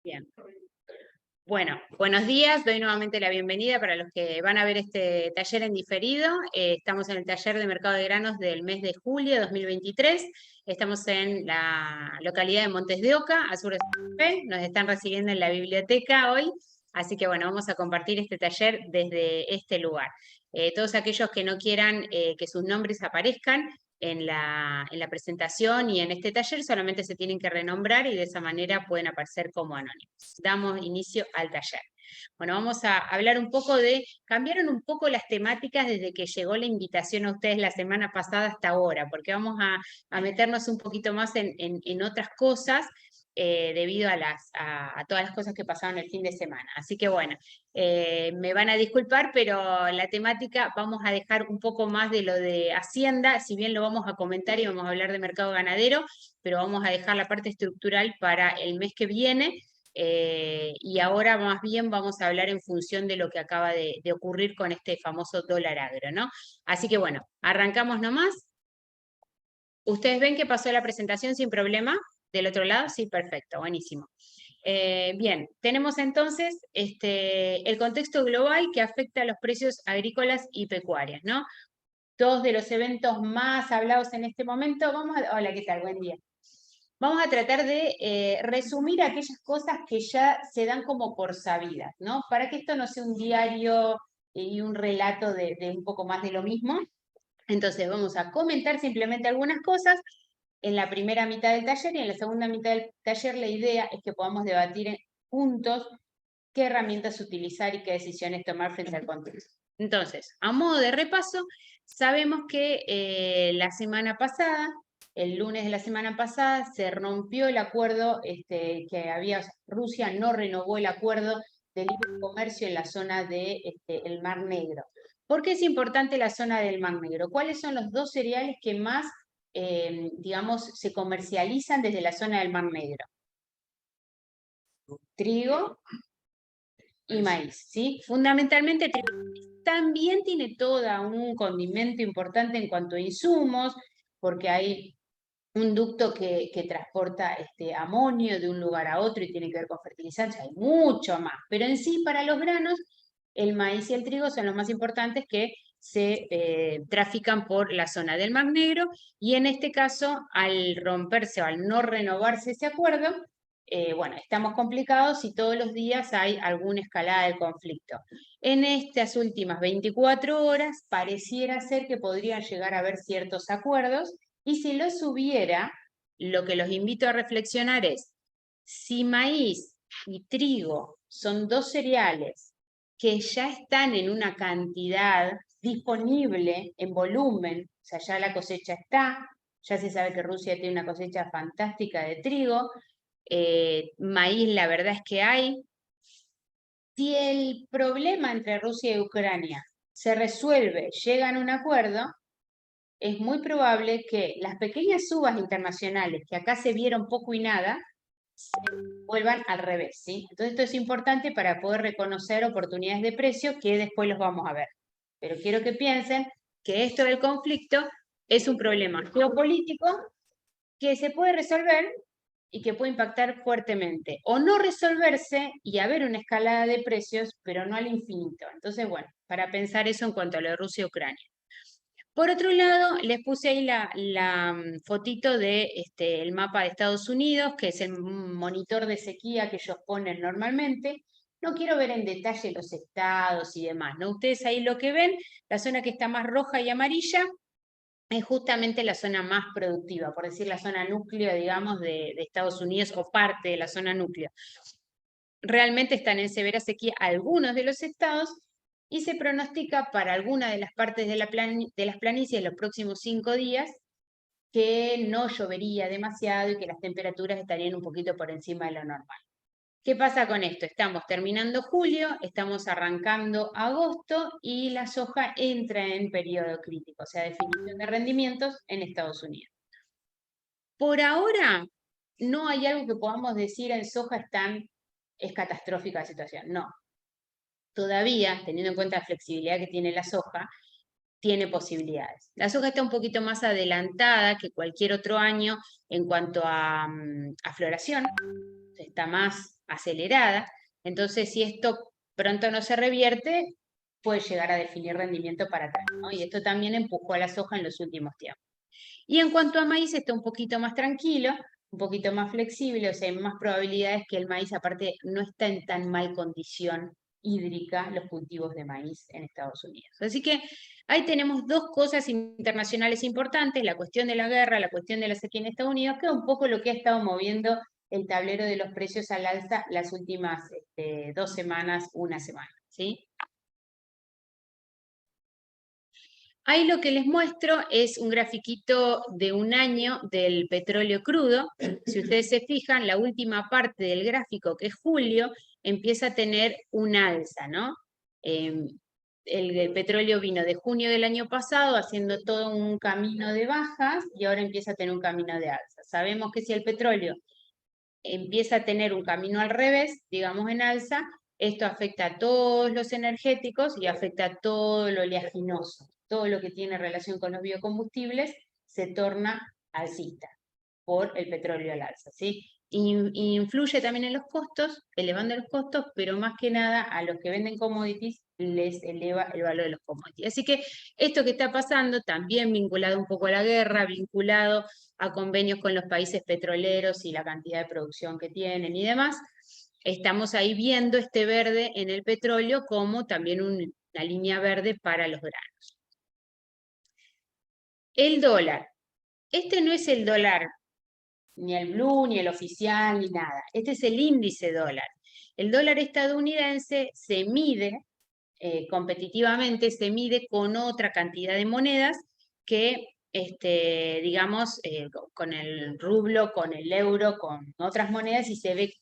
Bien. Bueno, buenos días, doy nuevamente la bienvenida para los que van a ver este taller en diferido. Estamos en el taller de mercado de granos del mes de julio de 2023. Estamos en la localidad de Montes de Oca, al sur de Santa Fe. Nos están recibiendo en la biblioteca hoy, así que bueno, vamos a compartir este taller desde este lugar. Todos aquellos que no quieran que sus nombres aparezcan en la presentación y en este taller solamente se tienen que renombrar y de esa manera pueden aparecer como anónimos. Damos inicio al taller. Bueno, vamos a hablar un poco cambiaron un poco las temáticas desde que llegó la invitación a ustedes la semana pasada hasta ahora, porque vamos a meternos un poquito más en otras cosas debido a todas las cosas que pasaron el fin de semana. Así que bueno, me van a disculpar, pero la temática vamos a dejar un poco más de lo de Hacienda, si bien lo vamos a comentar y vamos a hablar de mercado ganadero, pero vamos a dejar la parte estructural para el mes que viene. Y ahora más bien vamos a hablar en función de lo que acaba de ocurrir con este famoso dólar agro, ¿no? Así que bueno, arrancamos nomás. ¿Ustedes ven que pasó la presentación sin problema? ¿Del otro lado? Sí, perfecto, buenísimo. Bien, tenemos entonces el contexto global que afecta a los precios agrícolas y pecuarios, ¿no? Dos de los eventos más hablados en este momento. Hola, ¿qué tal? Buen día. Vamos a tratar de resumir aquellas cosas que ya se dan como por sabidas, ¿no? Para que esto no sea un diario y un relato de un poco más de lo mismo. Entonces vamos a comentar simplemente algunas cosas en la primera mitad del taller y en la segunda mitad del taller la idea es que podamos debatir juntos qué herramientas utilizar y qué decisiones tomar frente al contexto. Entonces, a modo de repaso, sabemos que la semana pasada, el lunes de la semana pasada, se rompió el acuerdo que había, Rusia no renovó el acuerdo de libre comercio en la zona del Mar Negro. ¿Por qué es importante la zona del Mar Negro? ¿Cuáles son los dos cereales que más, digamos, se comercializan desde la zona del Mar Negro? Trigo y maíz, ¿sí? Fundamentalmente también tiene todo un condimento importante en cuanto a insumos, porque hay un ducto que transporta amonio de un lugar a otro y tiene que ver con fertilizantes, hay mucho más, pero en sí para los granos, el maíz y el trigo son los más importantes que se trafican por la zona del Mar Negro y en este caso, al romperse o al no renovarse ese acuerdo, bueno, estamos complicados y todos los días hay alguna escalada del conflicto. En estas últimas 24 horas pareciera ser que podrían llegar a haber ciertos acuerdos y si los hubiera, lo que los invito a reflexionar es, si maíz y trigo son dos cereales que ya están en una cantidad disponible en volumen, o sea, ya la cosecha está, ya se sabe que Rusia tiene una cosecha fantástica de trigo, maíz la verdad es que hay. Si el problema entre Rusia y Ucrania se resuelve, llegan a un acuerdo, es muy probable que las pequeñas subas internacionales que acá se vieron poco y nada, se vuelvan al revés, ¿sí? Entonces esto es importante para poder reconocer oportunidades de precio que después los vamos a ver. Pero quiero que piensen que esto del conflicto es un problema geopolítico que se puede resolver y que puede impactar fuertemente, o no resolverse y haber una escalada de precios, pero no al infinito. Entonces, bueno, para pensar eso en cuanto a lo de Rusia y Ucrania. Por otro lado, les puse ahí la fotito de el mapa de Estados Unidos, que es el monitor de sequía que ellos ponen normalmente. No quiero ver en detalle los estados y demás, ¿no? Ustedes ahí lo que ven, la zona que está más roja y amarilla, es justamente la zona más productiva, por decir la zona núcleo, digamos, de Estados Unidos o parte de la zona núcleo. Realmente están en severa sequía algunos de los estados y se pronostica para alguna de las partes de las planicies en los próximos 5 días que no llovería demasiado y que las temperaturas estarían un poquito por encima de lo normal. ¿Qué pasa con esto? Estamos terminando julio, estamos arrancando agosto y la soja entra en periodo crítico, o sea, definición de rendimientos en Estados Unidos. Por ahora, no hay algo que podamos decir en soja es catastrófica la situación, no. Todavía, teniendo en cuenta la flexibilidad que tiene la soja, tiene posibilidades. La soja está un poquito más adelantada que cualquier otro año en cuanto a floración. está más acelerada. Entonces, si esto pronto no se revierte, puede llegar a definir rendimiento para atrás, ¿no? Y esto también empujó a la soja en los últimos tiempos. Y en cuanto a maíz, está un poquito más tranquilo, un poquito más flexible, o sea, hay más probabilidades que el maíz, aparte, no está en tan mal condición hídrica los cultivos de maíz en Estados Unidos. Así que ahí tenemos dos cosas internacionales importantes, la cuestión de la guerra, la cuestión de la sequía en Estados Unidos, que es un poco lo que ha estado moviendo el tablero de los precios al alza las últimas 2 semanas, una semana, ¿sí? Ahí lo que les muestro es un grafiquito de un año del petróleo crudo. Si ustedes se fijan, la última parte del gráfico, que es julio, empieza a tener un alza, ¿no? El petróleo vino de junio del año pasado haciendo todo un camino de bajas y ahora empieza a tener un camino de alza. Sabemos que si el petróleo empieza a tener un camino al revés, digamos en alza, esto afecta a todos los energéticos y afecta a todo lo oleaginoso. Todo lo que tiene relación con los biocombustibles se torna alcista por el petróleo al alza, ¿sí? Influye también en los costos, elevando los costos, pero más que nada a los que venden commodities les eleva el valor de los commodities. Así que esto que está pasando, también vinculado un poco a la guerra, vinculado a convenios con los países petroleros y la cantidad de producción que tienen y demás, estamos ahí viendo este verde en el petróleo como también una línea verde para los granos. El dólar. Este no es el dólar ni el blue, ni el oficial, ni nada. Este es el índice dólar. El dólar estadounidense se mide competitivamente, se mide con otra cantidad de monedas que, digamos, con el rublo, con el euro, con otras monedas, y se ve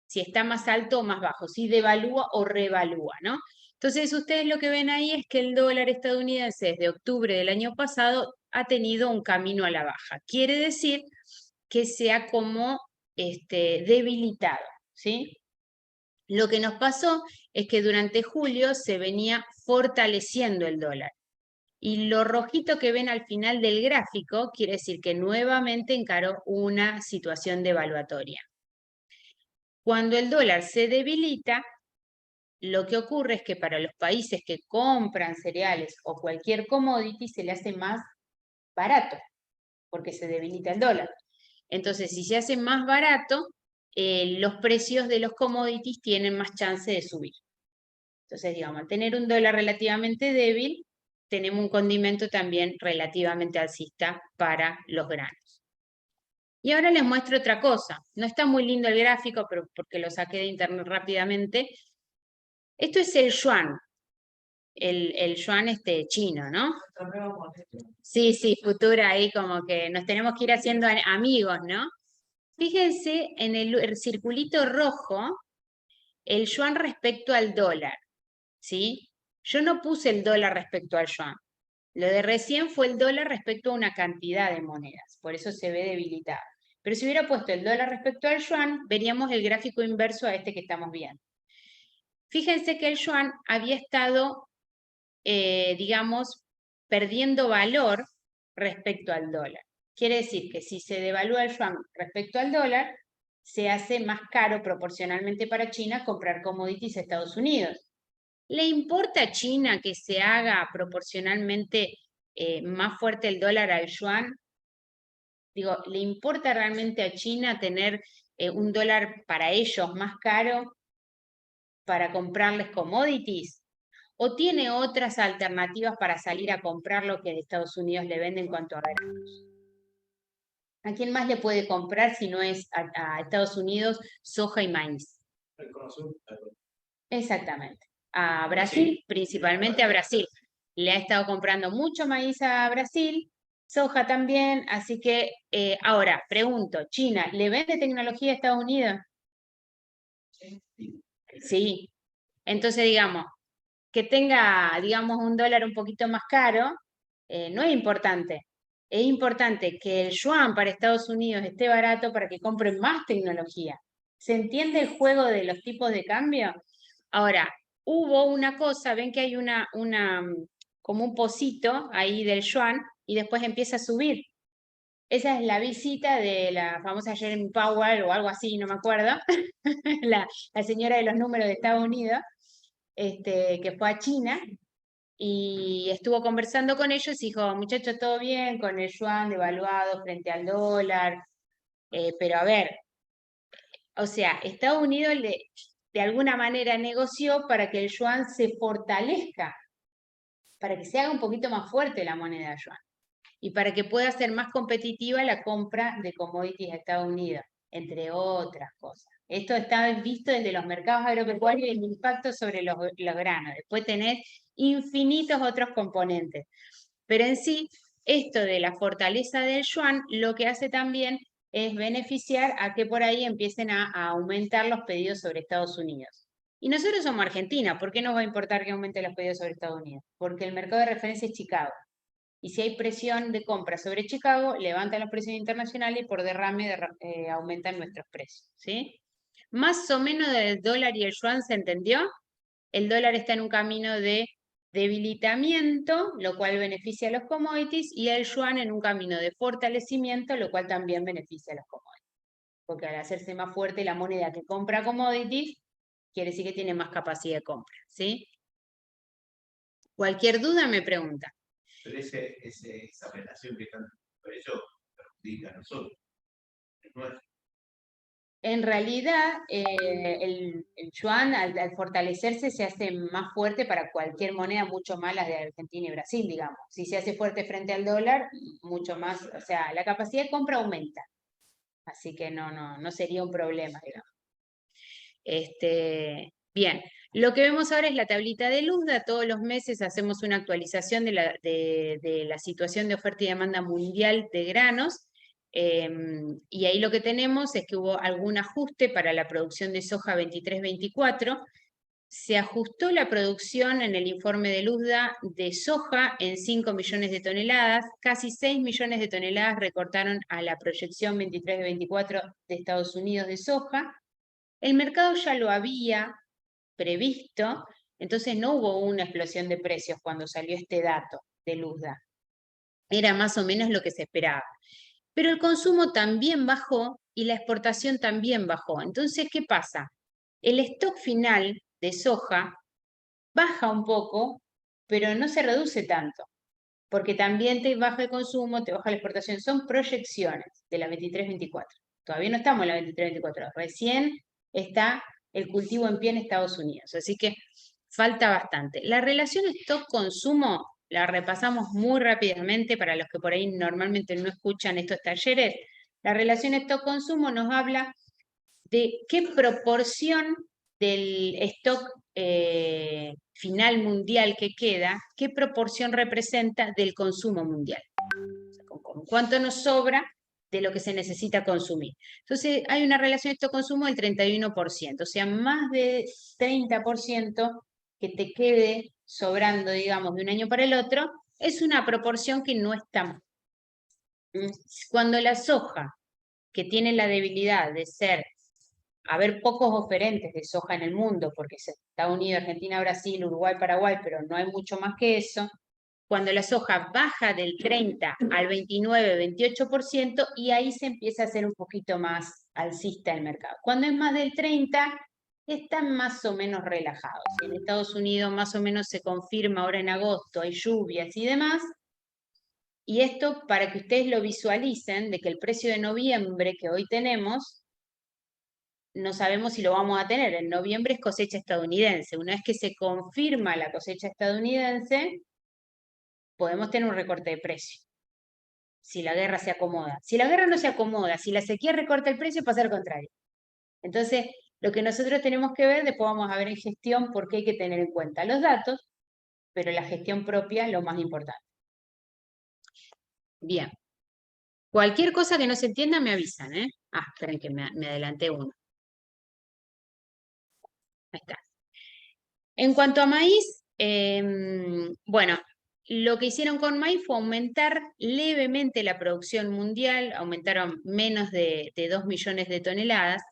si está más alto o más bajo, si devalúa o revalúa, ¿no? Entonces, ustedes lo que ven ahí es que el dólar estadounidense desde octubre del año pasado ha tenido un camino a la baja. Quiere decir que sea como debilitado, ¿sí? Lo que nos pasó es que durante julio se venía fortaleciendo el dólar. Y lo rojito que ven al final del gráfico quiere decir que nuevamente encaró una situación devaluatoria. Cuando el dólar se debilita, lo que ocurre es que para los países que compran cereales o cualquier commodity se le hace más barato, porque se debilita el dólar. Entonces, si se hace más barato, los precios de los commodities tienen más chance de subir. Entonces, digamos, al tener un dólar relativamente débil, tenemos un condimento también relativamente alcista para los granos. Y ahora les muestro otra cosa. No está muy lindo el gráfico, pero porque lo saqué de internet rápidamente. Esto es el yuan. El yuan chino, ¿no? Sí, sí, futura ahí como que nos tenemos que ir haciendo amigos, ¿no? Fíjense en el circulito rojo, el yuan respecto al dólar, ¿sí? Yo no puse el dólar respecto al yuan. Lo de recién fue el dólar respecto a una cantidad de monedas, por eso se ve debilitado. Pero si hubiera puesto el dólar respecto al yuan, veríamos el gráfico inverso a este que estamos viendo. Fíjense que el yuan había estado, digamos, perdiendo valor respecto al dólar. Quiere decir que si se devalúa el yuan respecto al dólar, se hace más caro proporcionalmente para China comprar commodities a Estados Unidos. ¿Le importa a China que se haga proporcionalmente más fuerte el dólar al yuan? Digo, ¿le importa realmente a China tener un dólar para ellos más caro para comprarles commodities? ¿O tiene otras alternativas para salir a comprar lo que Estados Unidos le vende en cuanto a granos? ¿A quién más le puede comprar si no es a Estados Unidos soja y maíz? Exactamente. A Brasil, principalmente a Brasil. Le ha estado comprando mucho maíz a Brasil, soja también, así que ahora pregunto, ¿China le vende tecnología a Estados Unidos? Sí. Entonces, digamos, que tenga, digamos, un dólar un poquito más caro, no es importante. Es importante que el yuan para Estados Unidos esté barato para que compren más tecnología. ¿Se entiende el juego de los tipos de cambio? Ahora, hubo una cosa, ven que hay como un pocito ahí del yuan y después empieza a subir. esa es la visita de la famosa Jeremy Powell o algo así, no me acuerdo, la señora de los números de Estados Unidos, que fue a China y estuvo conversando con ellos y dijo, muchachos, todo bien con el yuan devaluado frente al dólar, pero a ver, o sea, Estados Unidos de alguna manera negoció para que el yuan se fortalezca, para que se haga un poquito más fuerte la moneda yuan y para que pueda ser más competitiva la compra de commodities a Estados Unidos, entre otras cosas. Esto está visto desde los mercados agropecuarios y el impacto sobre los granos. Después tenés infinitos otros componentes. Pero en sí, esto de la fortaleza del yuan lo que hace también es beneficiar a que por ahí empiecen a aumentar los pedidos sobre Estados Unidos. Y nosotros somos Argentina, ¿por qué nos va a importar que aumente los pedidos sobre Estados Unidos? Porque el mercado de referencia es Chicago. Y si hay presión de compra sobre Chicago, levantan los precios internacionales y por derrame aumentan nuestros precios, ¿sí? Más o menos del dólar y el yuan, ¿se entendió? El dólar está en un camino de debilitamiento, lo cual beneficia a los commodities, y el yuan en un camino de fortalecimiento, lo cual también beneficia a los commodities. Porque al hacerse más fuerte la moneda que compra commodities, quiere decir que tiene más capacidad de compra, ¿sí? Cualquier duda me pregunta. Pero esa relación que están por ello perjudica a nosotros. No es. En realidad, el yuan al fortalecerse se hace más fuerte para cualquier moneda, mucho más las de Argentina y Brasil, digamos. Si se hace fuerte frente al dólar, mucho más, o sea, la capacidad de compra aumenta. Así que no sería un problema, digamos. Bien, lo que vemos ahora es la tablita de Luzda. Todos los meses hacemos una actualización de la situación de oferta y demanda mundial de granos. Y ahí lo que tenemos es que hubo algún ajuste para la producción de soja 23-24. Se ajustó la producción en el informe de Luzda de soja en 5 millones de toneladas. Casi 6 millones de toneladas recortaron a la proyección 23-24 de Estados Unidos de soja. El mercado ya lo había previsto, entonces no hubo una explosión de precios cuando salió este dato de Luzda. Era más o menos lo que se esperaba. Pero el consumo también bajó y la exportación también bajó. Entonces, ¿qué pasa? El stock final de soja baja un poco, pero no se reduce tanto, porque también te baja el consumo, te baja la exportación. Son proyecciones de la 23-24. Todavía no estamos en la 23-24, recién está el cultivo en pie en Estados Unidos, así que falta bastante. La relación stock-consumo la repasamos muy rápidamente para los que por ahí normalmente no escuchan estos talleres. La relación stock-consumo nos habla de qué proporción del stock final mundial que queda, qué proporción representa del consumo mundial. O sea, cuánto nos sobra de lo que se necesita consumir. Entonces, hay una relación stock-consumo del 31%, o sea, más de 30% que te quede sobrando, digamos, de un año para el otro, es una proporción que no está mal. Cuando la soja, que tiene la debilidad de haber pocos oferentes de soja en el mundo, porque es Estados Unidos, Argentina, Brasil, Uruguay, Paraguay, pero no hay mucho más que eso, cuando la soja baja del 30 al 29, 28%, y ahí se empieza a hacer un poquito más alcista el mercado. Cuando es más del 30, están más o menos relajados. En Estados Unidos más o menos se confirma ahora en agosto, hay lluvias y demás, y esto para que ustedes lo visualicen, de que el precio de noviembre que hoy tenemos, no sabemos si lo vamos a tener. En noviembre es cosecha estadounidense. Una vez que se confirma la cosecha estadounidense, podemos tener un recorte de precio. Si la guerra se acomoda. Si la guerra no se acomoda, si la sequía recorta el precio, pasa al contrario. Entonces, lo que nosotros tenemos que ver, después vamos a ver en gestión, porque hay que tener en cuenta los datos, pero la gestión propia es lo más importante. Bien. Cualquier cosa que no se entienda me avisan, ¿eh? Ah, esperen que me adelanté uno. Ahí está. En cuanto a maíz, bueno, lo que hicieron con maíz fue aumentar levemente la producción mundial, aumentaron menos de 2 millones de toneladas.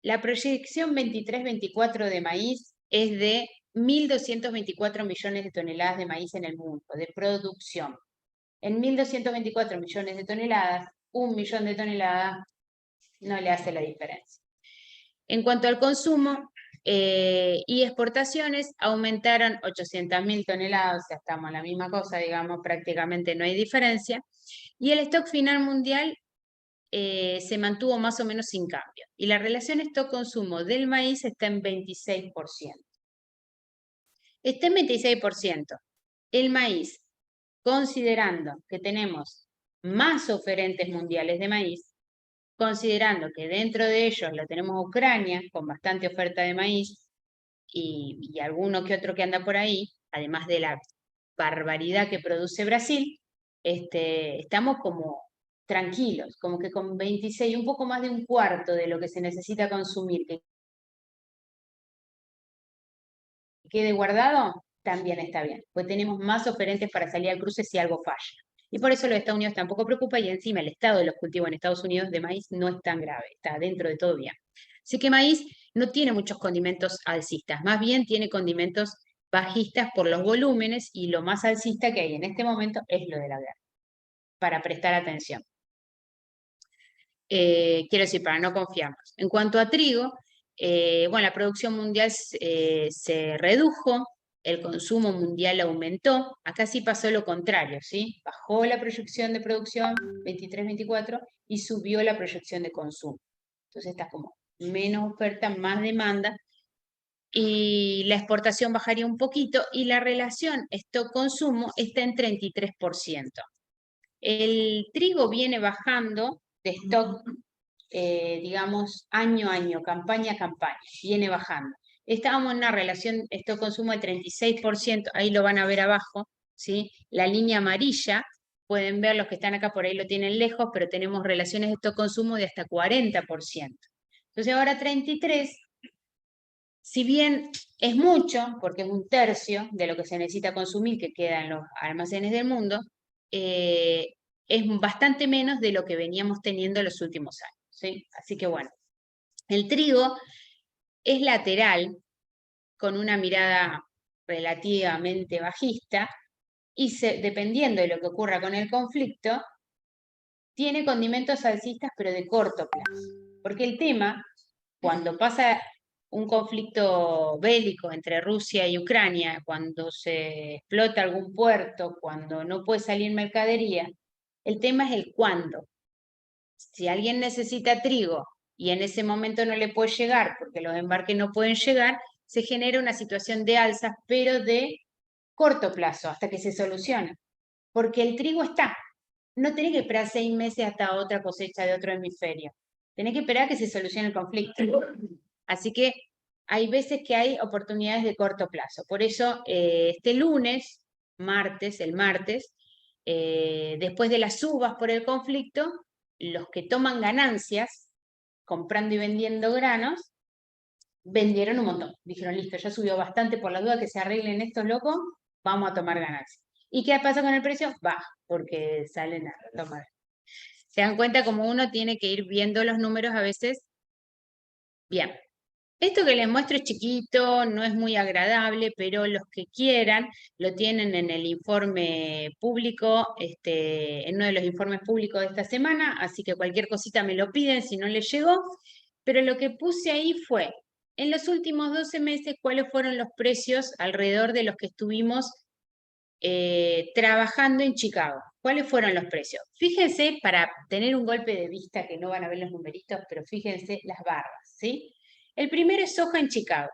La proyección 23-24 de maíz es de 1.224 millones de toneladas de maíz en el mundo, de producción. En 1.224 millones de toneladas, 1 millón de toneladas no le hace la diferencia. En cuanto al consumo y exportaciones, aumentaron 800.000 toneladas, o sea, estamos en la misma cosa, digamos, prácticamente no hay diferencia. Y el stock final mundial se mantuvo más o menos sin cambio. Y la relación stock-consumo del maíz está en 26%. Está en 26%. El maíz, considerando que tenemos más oferentes mundiales de maíz, considerando que dentro de ellos lo tenemos Ucrania, con bastante oferta de maíz, y alguno que otro que anda por ahí, además de la barbaridad que produce Brasil, estamos como tranquilos, como que con 26, un poco más de un cuarto de lo que se necesita consumir, que quede guardado, también está bien, pues tenemos más oferentes para salir al cruce si algo falla. Y por eso los Estados Unidos tampoco preocupa y encima el estado de los cultivos en Estados Unidos de maíz no es tan grave, está dentro de todo bien. Así que maíz no tiene muchos condimentos alcistas, más bien tiene condimentos bajistas por los volúmenes y lo más alcista que hay en este momento es lo de la guerra, para prestar atención. Quiero decir, para no confiarnos. En cuanto a trigo, bueno, la producción mundial se redujo, el consumo mundial aumentó, acá sí pasó lo contrario, ¿sí? Bajó la proyección de producción 23-24 y subió la proyección de consumo. Entonces está como menos oferta, más demanda, y la exportación bajaría un poquito y la relación stock-consumo está en 33%. El trigo viene bajando de stock, digamos, año a año, campaña a campaña, viene bajando. Estábamos en una relación stock-consumo de 36%, ahí lo van a ver abajo, ¿sí? La línea amarilla, pueden ver los que están acá, por ahí lo tienen lejos, pero tenemos relaciones de stock-consumo de hasta 40%. Entonces ahora 33%, si bien es mucho, porque es un tercio de lo que se necesita consumir que queda en los almacenes del mundo, es bastante menos de lo que veníamos teniendo en los últimos años, ¿sí? Así que bueno, el trigo es lateral, con una mirada relativamente bajista, y dependiendo de lo que ocurra con el conflicto, tiene condimentos alcistas, pero de corto plazo. Porque el tema, cuando pasa un conflicto bélico entre Rusia y Ucrania, cuando se explota algún puerto, cuando no puede salir mercadería, el tema es el cuándo. Si alguien necesita trigo y en ese momento no le puede llegar porque los embarques no pueden llegar, se genera una situación de alzas, pero de corto plazo, hasta que se solucione. Porque el trigo está. No tenés que esperar 6 meses hasta otra cosecha de otro hemisferio. Tenés que esperar a que se solucione el conflicto. Así que hay veces que hay oportunidades de corto plazo. Por eso, este lunes, el martes, después de las subas por el conflicto, los que toman ganancias, comprando y vendiendo granos, vendieron un montón. Dijeron, listo, ya subió bastante, por la duda que se arreglen estos locos, vamos a tomar ganancias. ¿Y qué pasa con el precio? Baja, porque salen a tomar. Se dan cuenta como uno tiene que ir viendo los números a veces. Bien, esto que les muestro es chiquito, no es muy agradable, pero los que quieran lo tienen en el informe público, en uno de los informes públicos de esta semana, así que cualquier cosita me lo piden si no les llegó. Pero lo que puse ahí fue, en los últimos 12 meses, cuáles fueron los precios alrededor de los que estuvimos trabajando en Chicago. ¿Cuáles fueron los precios? Fíjense, para tener un golpe de vista que no van a ver los numeritos, pero fíjense las barras, ¿sí? El primero es soja en Chicago.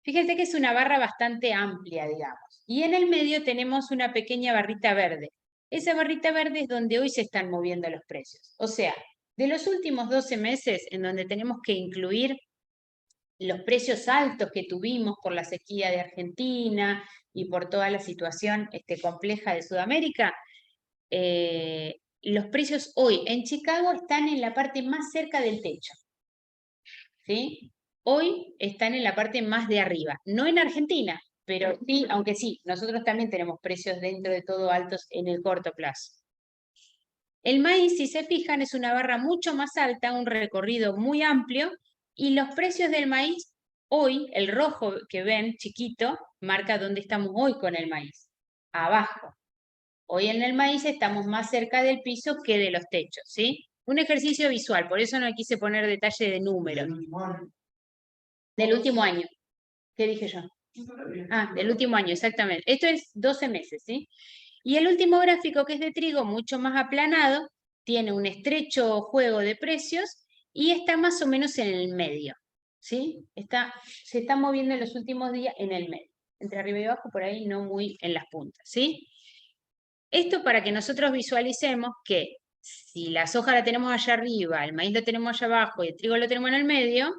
Fíjense que es una barra bastante amplia, digamos. Y en el medio tenemos una pequeña barrita verde. Esa barrita verde es donde hoy se están moviendo los precios. O sea, de los últimos 12 meses en donde tenemos que incluir los precios altos que tuvimos por la sequía de Argentina y por toda la situación compleja de Sudamérica, los precios hoy en Chicago están en la parte más cerca del techo. ¿Sí? Hoy están en la parte más de arriba, no en Argentina, pero sí, aunque sí, nosotros también tenemos precios dentro de todo altos en el corto plazo. El maíz, si se fijan, es una barra mucho más alta, un recorrido muy amplio, y los precios del maíz hoy, el rojo que ven chiquito, marca dónde estamos hoy con el maíz, abajo. Hoy en el maíz estamos más cerca del piso que de los techos, ¿sí? Un ejercicio visual, por eso no quise poner detalle de números. Del último año. ¿Qué dije yo? Ah, del último año, exactamente. Esto es 12 meses, ¿sí? Y el último gráfico, que es de trigo, mucho más aplanado, tiene un estrecho juego de precios y está más o menos en el medio, ¿sí? Se está moviendo en los últimos días en el medio. Entre arriba y abajo, por ahí no muy en las puntas, ¿sí? Esto para que nosotros visualicemos que si la soja la tenemos allá arriba, el maíz lo tenemos allá abajo y el trigo lo tenemos en el medio,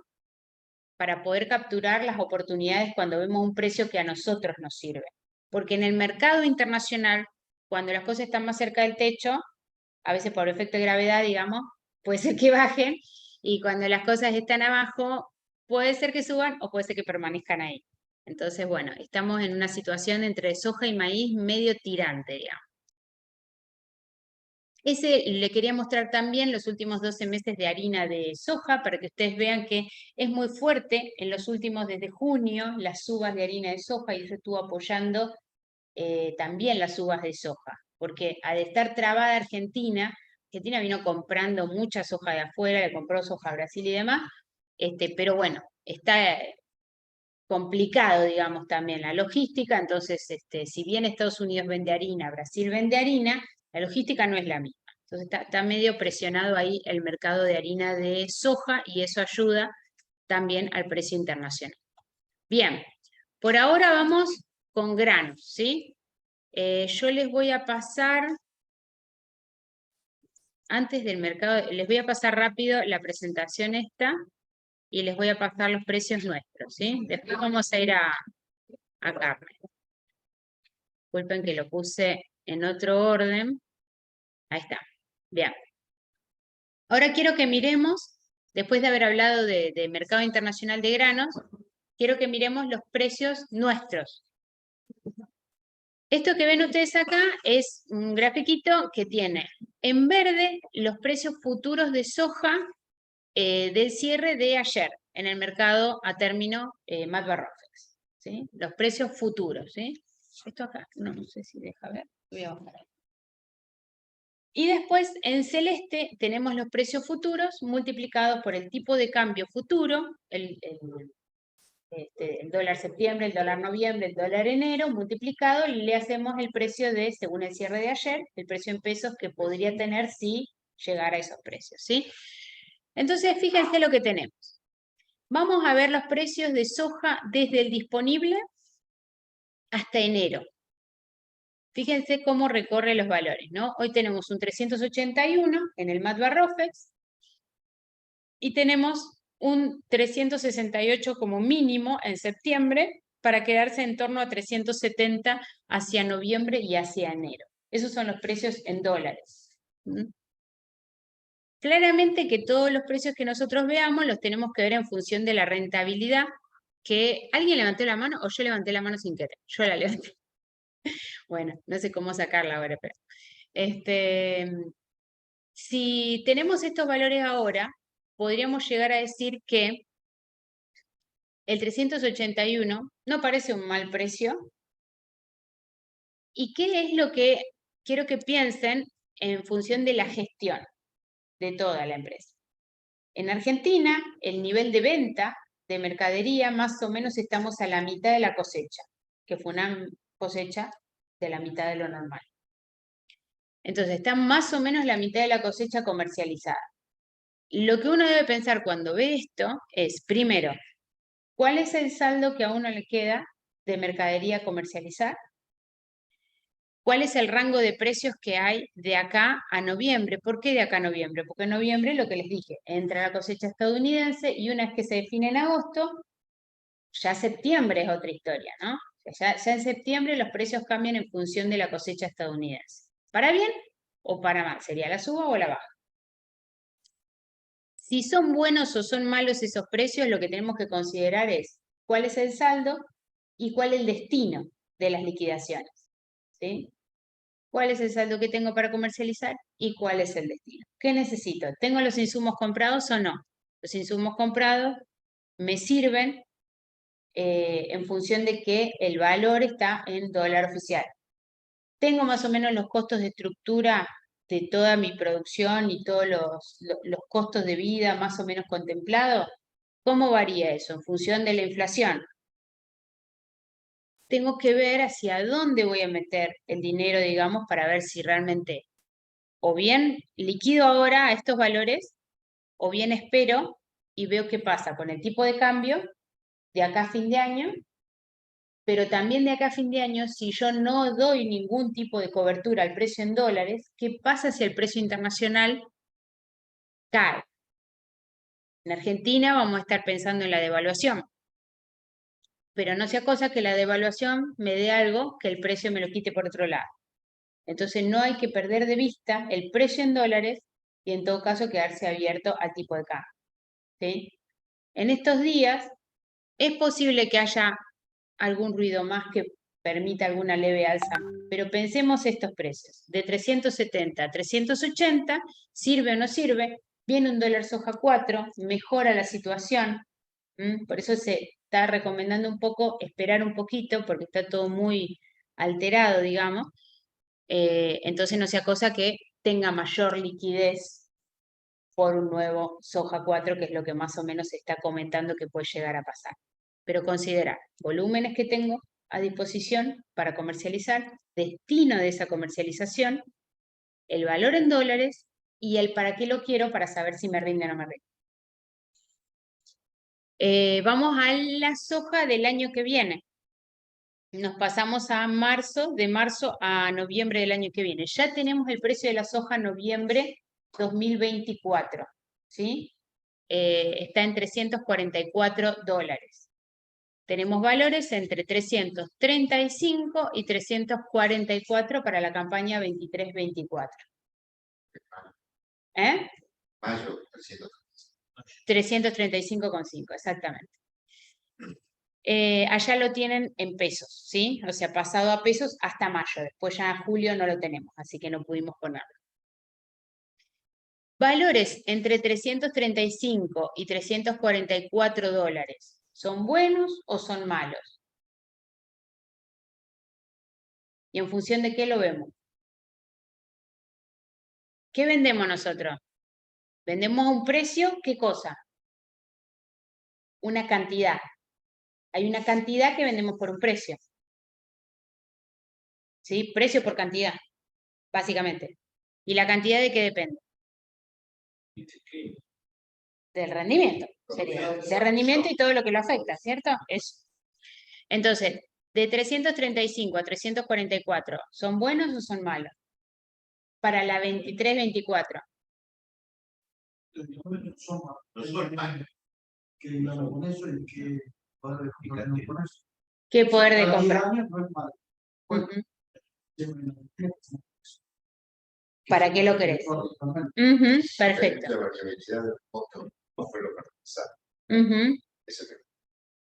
para poder capturar las oportunidades cuando vemos un precio que a nosotros nos sirve. Porque en el mercado internacional, cuando las cosas están más cerca del techo, a veces por efecto de gravedad, digamos, puede ser que bajen, y cuando las cosas están abajo, puede ser que suban o puede ser que permanezcan ahí. Entonces, bueno, estamos en una situación entre soja y maíz medio tirante, digamos. Ese le quería mostrar también los últimos 12 meses de harina de soja para que ustedes vean que es muy fuerte en los últimos, desde junio, las subas de harina de soja, y eso estuvo apoyando también las uvas de soja, porque al estar trabada Argentina, Argentina vino comprando mucha soja de afuera, le compró soja a Brasil y demás, pero bueno, está complicado, digamos, también la logística. Entonces, si bien Estados Unidos vende harina, Brasil vende harina, la logística no es la misma. Entonces está medio presionado ahí el mercado de harina de soja, y eso ayuda también al precio internacional. Bien, por ahora vamos con granos, ¿sí? Yo les voy a pasar, antes del mercado, les voy a pasar rápido la presentación esta y les voy a pasar los precios nuestros, ¿sí? Después vamos a ir a carne. Disculpen que lo puse en otro orden. Ahí está. Bien. Ahora quiero que miremos, después de haber hablado de mercado internacional de granos, quiero que miremos los precios nuestros. Esto que ven ustedes acá es un grafiquito que tiene en verde los precios futuros de soja del cierre de ayer en el mercado a término Matbarrofex, ¿sí? Los precios futuros, ¿sí? Esto acá, no sé si deja ver, voy a bajar. Y después en celeste tenemos los precios futuros multiplicados por el tipo de cambio futuro, el dólar septiembre, el dólar noviembre, el dólar enero, multiplicado, y le hacemos el precio de, según el cierre de ayer, el precio en pesos que podría tener si llegara a esos precios, ¿sí? Entonces, fíjense lo que tenemos. Vamos a ver los precios de soja desde el disponible hasta enero. Fíjense cómo recorre los valores, ¿no? Hoy tenemos un 381 en el Matbarrofex y tenemos un 368 como mínimo en septiembre, para quedarse en torno a 370 hacia noviembre y hacia enero. Esos son los precios en dólares. Claramente que todos los precios que nosotros veamos los tenemos que ver en función de la rentabilidad. Que ¿alguien levantó la mano o yo levanté la mano sin querer? Yo la levanté. Bueno, no sé cómo sacarla ahora, pero si tenemos estos valores ahora, podríamos llegar a decir que el 381 no parece un mal precio. ¿Y qué es lo que quiero que piensen en función de la gestión de toda la empresa? En Argentina, el nivel de venta de mercadería, más o menos estamos a la mitad de la cosecha, que fue una cosecha de la mitad de lo normal. Entonces, está más o menos la mitad de la cosecha comercializada. Lo que uno debe pensar cuando ve esto es, primero, ¿cuál es el saldo que a uno le queda de mercadería comercializar? ¿Cuál es el rango de precios que hay de acá a noviembre? ¿Por qué de acá a noviembre? Porque en noviembre, lo que les dije, entra la cosecha estadounidense, y una vez que se define en agosto, ya septiembre es otra historia, ¿no? Ya en septiembre los precios cambian en función de la cosecha estadounidense. ¿Para bien o para mal? ¿Sería la suba o la baja? Si son buenos o son malos esos precios, lo que tenemos que considerar es cuál es el saldo y cuál es el destino de las liquidaciones, ¿sí? ¿Cuál es el saldo que tengo para comercializar y cuál es el destino? ¿Qué necesito? ¿Tengo los insumos comprados o no? Los insumos comprados me sirven en función de que el valor está en dólar oficial. tengo más o menos los costos de estructura de toda mi producción y todos los costos de vida más o menos contemplados. ¿Cómo varía eso? En función de la inflación. Tengo que ver hacia dónde voy a meter el dinero, digamos, para ver si realmente o bien liquido ahora estos valores, o bien espero y veo qué pasa con el tipo de cambio de acá a fin de año, pero también de acá a fin de año, si yo no doy ningún tipo de cobertura al precio en dólares, ¿qué pasa si el precio internacional cae? En Argentina vamos a estar pensando en la devaluación, pero no sea cosa que la devaluación me dé algo que el precio me lo quite por otro lado. Entonces no hay que perder de vista el precio en dólares y en todo caso quedarse abierto al tipo de cambio. ¿Sí? En estos días es posible que haya algún ruido más que permita alguna leve alza, pero pensemos estos precios, de 370 a 380, ¿sirve o no sirve? Viene un dólar soja 4, mejora la situación, por eso se está recomendando un poco esperar un poquito, porque está todo muy alterado, digamos, entonces no sea cosa que tenga mayor liquidez por un nuevo soja 4, que es lo que más o menos se está comentando que puede llegar a pasar. Pero considera volúmenes que tengo a disposición para comercializar, destino de esa comercialización, el valor en dólares y el para qué lo quiero para saber si me rinde o no me rinde. Vamos a la soja del año que viene. Nos pasamos a marzo, de marzo a noviembre del año que viene. Ya tenemos el precio de la soja noviembre 2024, ¿sí? Está en $344. Tenemos valores entre 335 y 344 para la campaña 23-24. ¿Eh? Mayo, 300. 335,5, exactamente. Allá lo tienen en pesos, ¿sí? O sea, pasado a pesos hasta mayo. Después ya en julio no lo tenemos, así que no pudimos ponerlo. Valores entre 335 y 344 dólares. ¿Son buenos o son malos? ¿Y en función de qué lo vemos? ¿Qué vendemos nosotros? ¿Vendemos a un precio? ¿Qué cosa? Una cantidad. Hay una cantidad que vendemos por un precio. ¿Sí? Precio por cantidad, básicamente. ¿Y la cantidad de qué depende? Del rendimiento. Sería. De rendimiento y todo lo que lo afecta, ¿cierto? Eso. Entonces, de 335 a 344, ¿son buenos o son malos? Para la 23-24. ¿Qué poder de compra? Ujú. ¿Para qué lo querés? Ujú, perfecto. Ujú.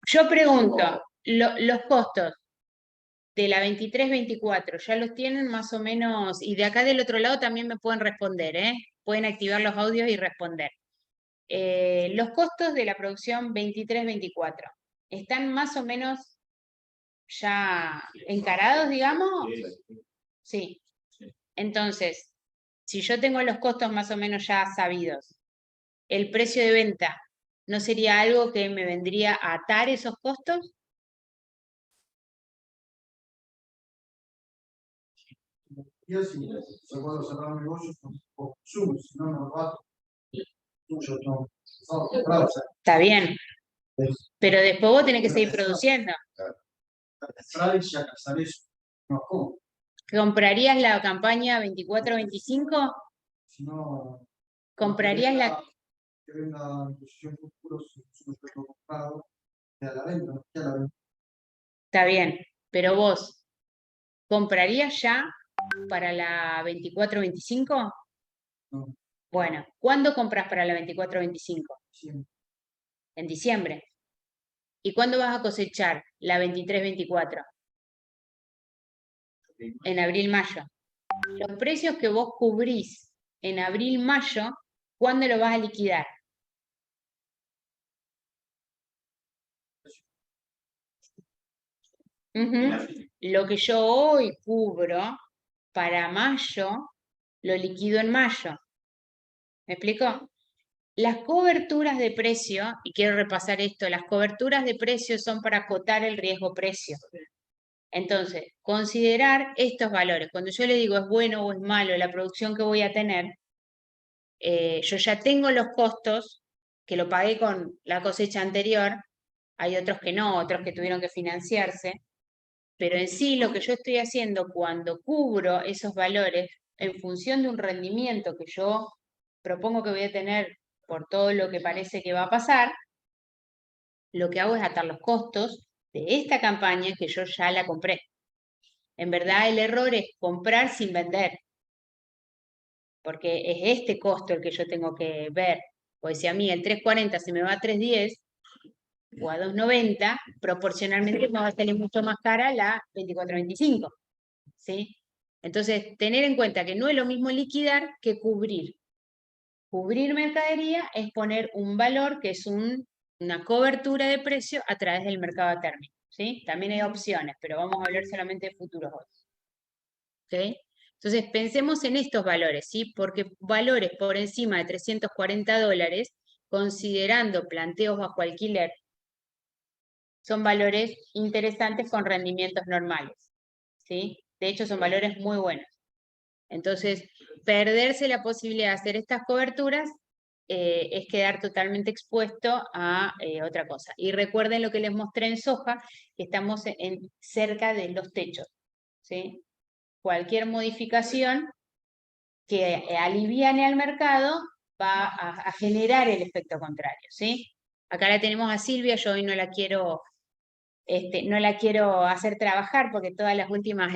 Yo pregunto, los costos de la 23-24, ¿ya los tienen más o menos? Y de acá del otro lado también me pueden responder, ¿eh? Pueden activar los audios y responder. Los costos de la producción 23-24, ¿están más o menos ya encarados, digamos? Sí. Entonces, si yo tengo los costos más o menos ya sabidos, el precio de venta, ¿no sería algo que me vendría a atar esos costos? Yo sí, se puede cerrar negocios con consumo, si no, no lo hago. Mucho no. Está bien, pero después vos tenés que seguir produciendo. Comprar y ya casar eso. No, ¿cómo? ¿Comprarías la campaña 24-25? Si no. ¿Comprarías la...? Que venga en posición futuro, si no estoy comprado, que a la venta, no que a la venta. Está bien, pero vos, ¿comprarías ya para la 24-25? No, Bueno, ¿cuándo compras para la 24-25? siempre. En diciembre. ¿Y cuándo vas a cosechar la 23-24? En abril-mayo. Los precios que vos cubrís en abril-mayo, ¿cuándo lo vas a liquidar? Ujú. Lo que yo hoy cubro para mayo, lo liquido en mayo. ¿Me explico? Las coberturas de precio, y quiero repasar esto, las coberturas de precio son para acotar el riesgo precio. Entonces, considerar estos valores. Cuando yo le digo es bueno o es malo la producción que voy a tener, yo ya tengo los costos que lo pagué con la cosecha anterior, hay otros que no, otros que tuvieron que financiarse, pero en sí lo que yo estoy haciendo cuando cubro esos valores en función de un rendimiento que yo propongo que voy a tener por todo lo que parece que va a pasar, lo que hago es atar los costos de esta campaña que yo ya la compré. En verdad el error es comprar sin vender, porque es este costo el que yo tengo que ver. Pues si a mí el 3.40 se me va a 3.10 o a 2.90, proporcionalmente me va a salir mucho más cara la 24.25, ¿sí? Entonces, tener en cuenta que no es lo mismo liquidar que cubrir. Cubrir mercadería es poner un valor que es una cobertura de precio a través del mercado térmico, ¿sí? También hay opciones, pero vamos a hablar solamente de futuros hoy. ¿Ok? Entonces, pensemos en estos valores, ¿sí? Porque valores por encima de $340, considerando planteos bajo alquiler, son valores interesantes con rendimientos normales, ¿sí? De hecho, son valores muy buenos. Entonces, perderse la posibilidad de hacer estas coberturas es quedar totalmente expuesto a otra cosa. Y recuerden lo que les mostré en soja, que estamos cerca de los techos, ¿sí? Cualquier modificación que aliviane al mercado va a generar el efecto contrario, ¿sí? Acá la tenemos a Silvia, yo hoy no la quiero hacer trabajar porque todas las últimas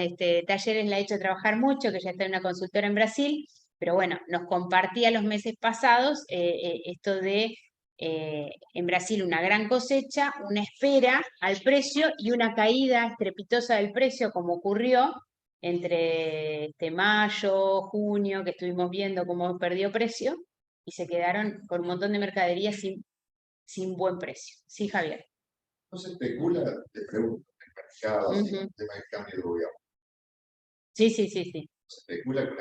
talleres la he hecho trabajar mucho, que ya está en una consultora en Brasil, pero bueno, nos compartía los meses pasados esto de en Brasil una gran cosecha, una espera al precio y una caída estrepitosa del precio como ocurrió entre mayo, junio, que estuvimos viendo cómo perdió precio y se quedaron con un montón de mercaderías sin buen precio. Sí, Javier. No se especula, te pregunto, en el mercado, así, con el tema del cambio de gobierno. Sí, sí, sí, sí. Se especula con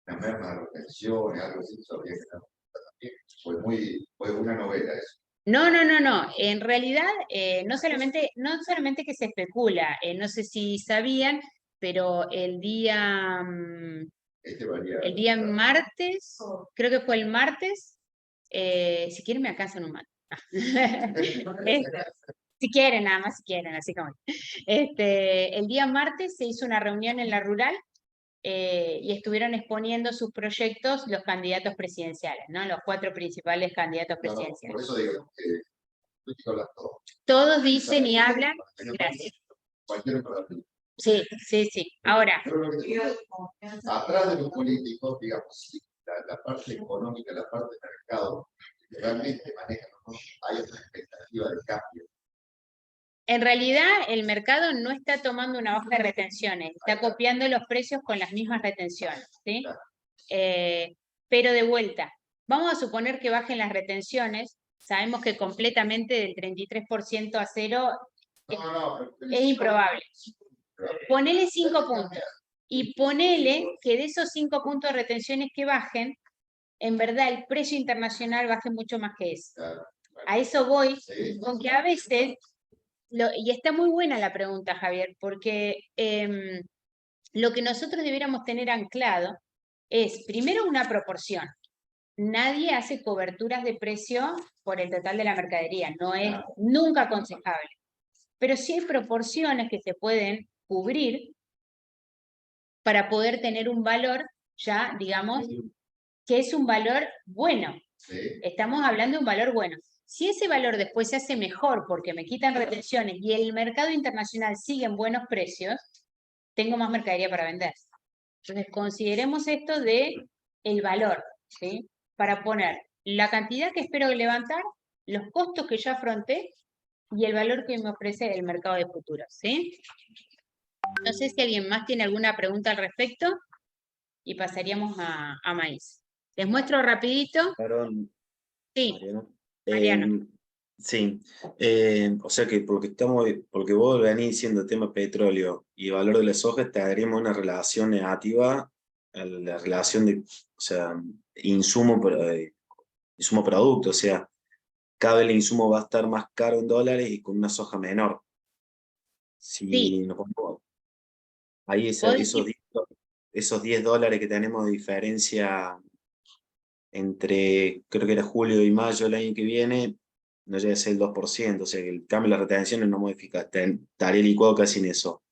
una merma de retenciones, algo así, eso habría que estar también. Fue una novela eso. No, no, no, no. En realidad, no solamente que se especula, no sé si sabían, pero el día martes, creo que fue el martes, si quieren me alcanzan un mate. Si quieren, nada más si quieren, así como. El día martes se hizo una reunión en la rural y estuvieron exponiendo sus proyectos los candidatos presidenciales, ¿no? Los 4 principales candidatos presidenciales. Por eso digo que todos dicen y hablan. Gracias. Sí, sí, sí. Ahora. Atrás de los políticos, digamos, la parte económica, la parte de mercado, realmente manejan, ¿no? Hay otra expectativa de cambio. En realidad, el mercado no está tomando una baja de retenciones, está copiando los precios con las mismas retenciones, ¿sí? Pero de vuelta, vamos a suponer que bajen las retenciones, sabemos que completamente del 33% a 0 es improbable. Ponele 5 puntos y ponele que de esos 5 puntos de retenciones que bajen, en verdad el precio internacional baje mucho más que eso. A eso voy, aunque a veces... y está muy buena la pregunta, Javier, porque lo que nosotros debiéramos tener anclado es, primero, una proporción. Nadie hace coberturas de precio por el total de la mercadería, no es nunca aconsejable. Pero sí hay proporciones que se pueden cubrir para poder tener un valor ya, digamos, que es un valor bueno. Estamos hablando de un valor bueno. Si ese valor después se hace mejor porque me quitan retenciones y el mercado internacional sigue en buenos precios, tengo más mercadería para vender. Entonces, consideremos esto de el valor, ¿sí? Para poner la cantidad que espero levantar, los costos que ya afronté y el valor que me ofrece el mercado de futuros, ¿sí? No sé si alguien más tiene alguna pregunta al respecto y pasaríamos a maíz. Les muestro rapidito. Perdón. Sí, Mariano. Mariano. Sí, o sea que por lo que vos venís diciendo tema petróleo y valor de la soja, tendríamos una relación negativa a la relación de, o sea, insumo-producto, o sea, cada vez el insumo va a estar más caro en dólares y con una soja menor. Si Sí, nos ponemos ahí vos decís, esos $10 que tenemos de diferencia entre, creo que era julio y mayo del año que viene, no llega a ser el 2%, o sea que el cambio de las retenciones no modifica, estaría licuado casi en eso.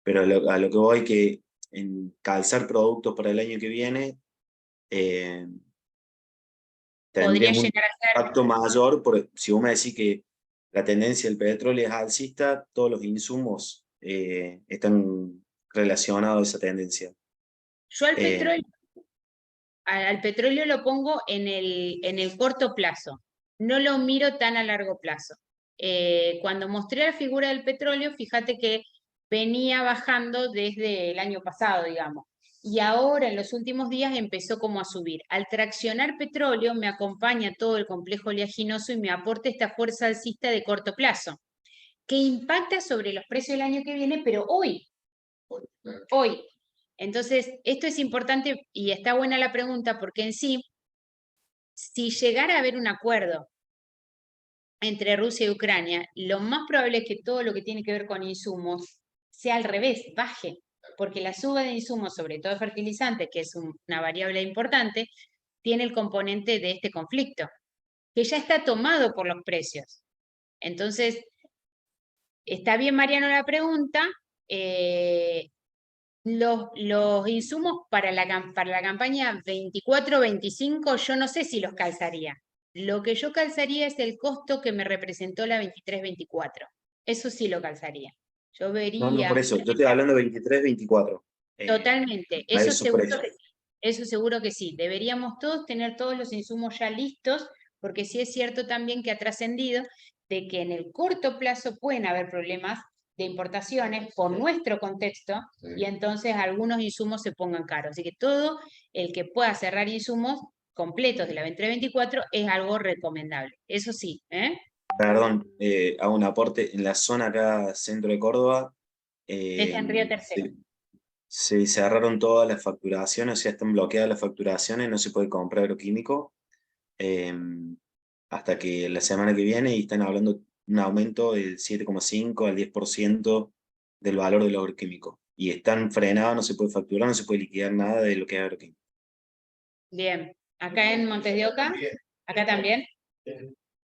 Pero a lo que voy que en calzar productos para el año que viene, eh, podría tendríamos un llegar a ser, impacto mayor, si vos me decís que la tendencia del petróleo es alcista, todos los insumos están relacionados a esa tendencia. yo Eh, al petróleo lo pongo en el corto plazo, no lo miro tan a largo plazo. Cuando mostré la figura del petróleo, fíjate que venía bajando desde el año pasado, digamos, y ahora en los últimos días empezó como a subir. Al traccionar petróleo me acompaña todo el complejo oleaginoso y me aporta esta fuerza alcista de corto plazo, que impacta sobre los precios del año que viene, pero hoy. Entonces, esto es importante y está buena la pregunta porque en sí, si llegara a haber un acuerdo entre Rusia y Ucrania, lo más probable es que todo lo que tiene que ver con insumos sea al revés, baje, porque la suba de insumos, sobre todo fertilizantes, que es una variable importante, tiene el componente de este conflicto, que ya está tomado por los precios. Entonces, está bien, Mariano, la pregunta. Los insumos para la campaña 24-25, yo no sé si los calzaría. Lo que yo calzaría es el costo que me representó la 23-24. Eso sí lo calzaría. Yo no, por vería eso, yo estoy hablando de 23-24. totalmente, A esos precios. eso seguro que sí. Deberíamos todos tener todos los insumos ya listos, porque sí es cierto también que ha trascendido de que en el corto plazo pueden haber problemas de importaciones por nuestro contexto y entonces algunos insumos se pongan caros. Así que todo el que pueda cerrar insumos completos de la 23-24 es algo recomendable. Eso sí, ¿eh? Perdón, hago un aporte. En la zona acá, centro de Córdoba, Está en Río Tercero. se cerraron todas las facturaciones, o sea, están bloqueadas las facturaciones, no se puede comprar agroquímico hasta que la semana que viene y están hablando de un aumento del 7,5 al 10% del valor del agroquímico. Y están frenados, no se puede facturar, no se puede liquidar nada de lo que es agroquímico. Bien. Acá en Montes de Oca, acá también.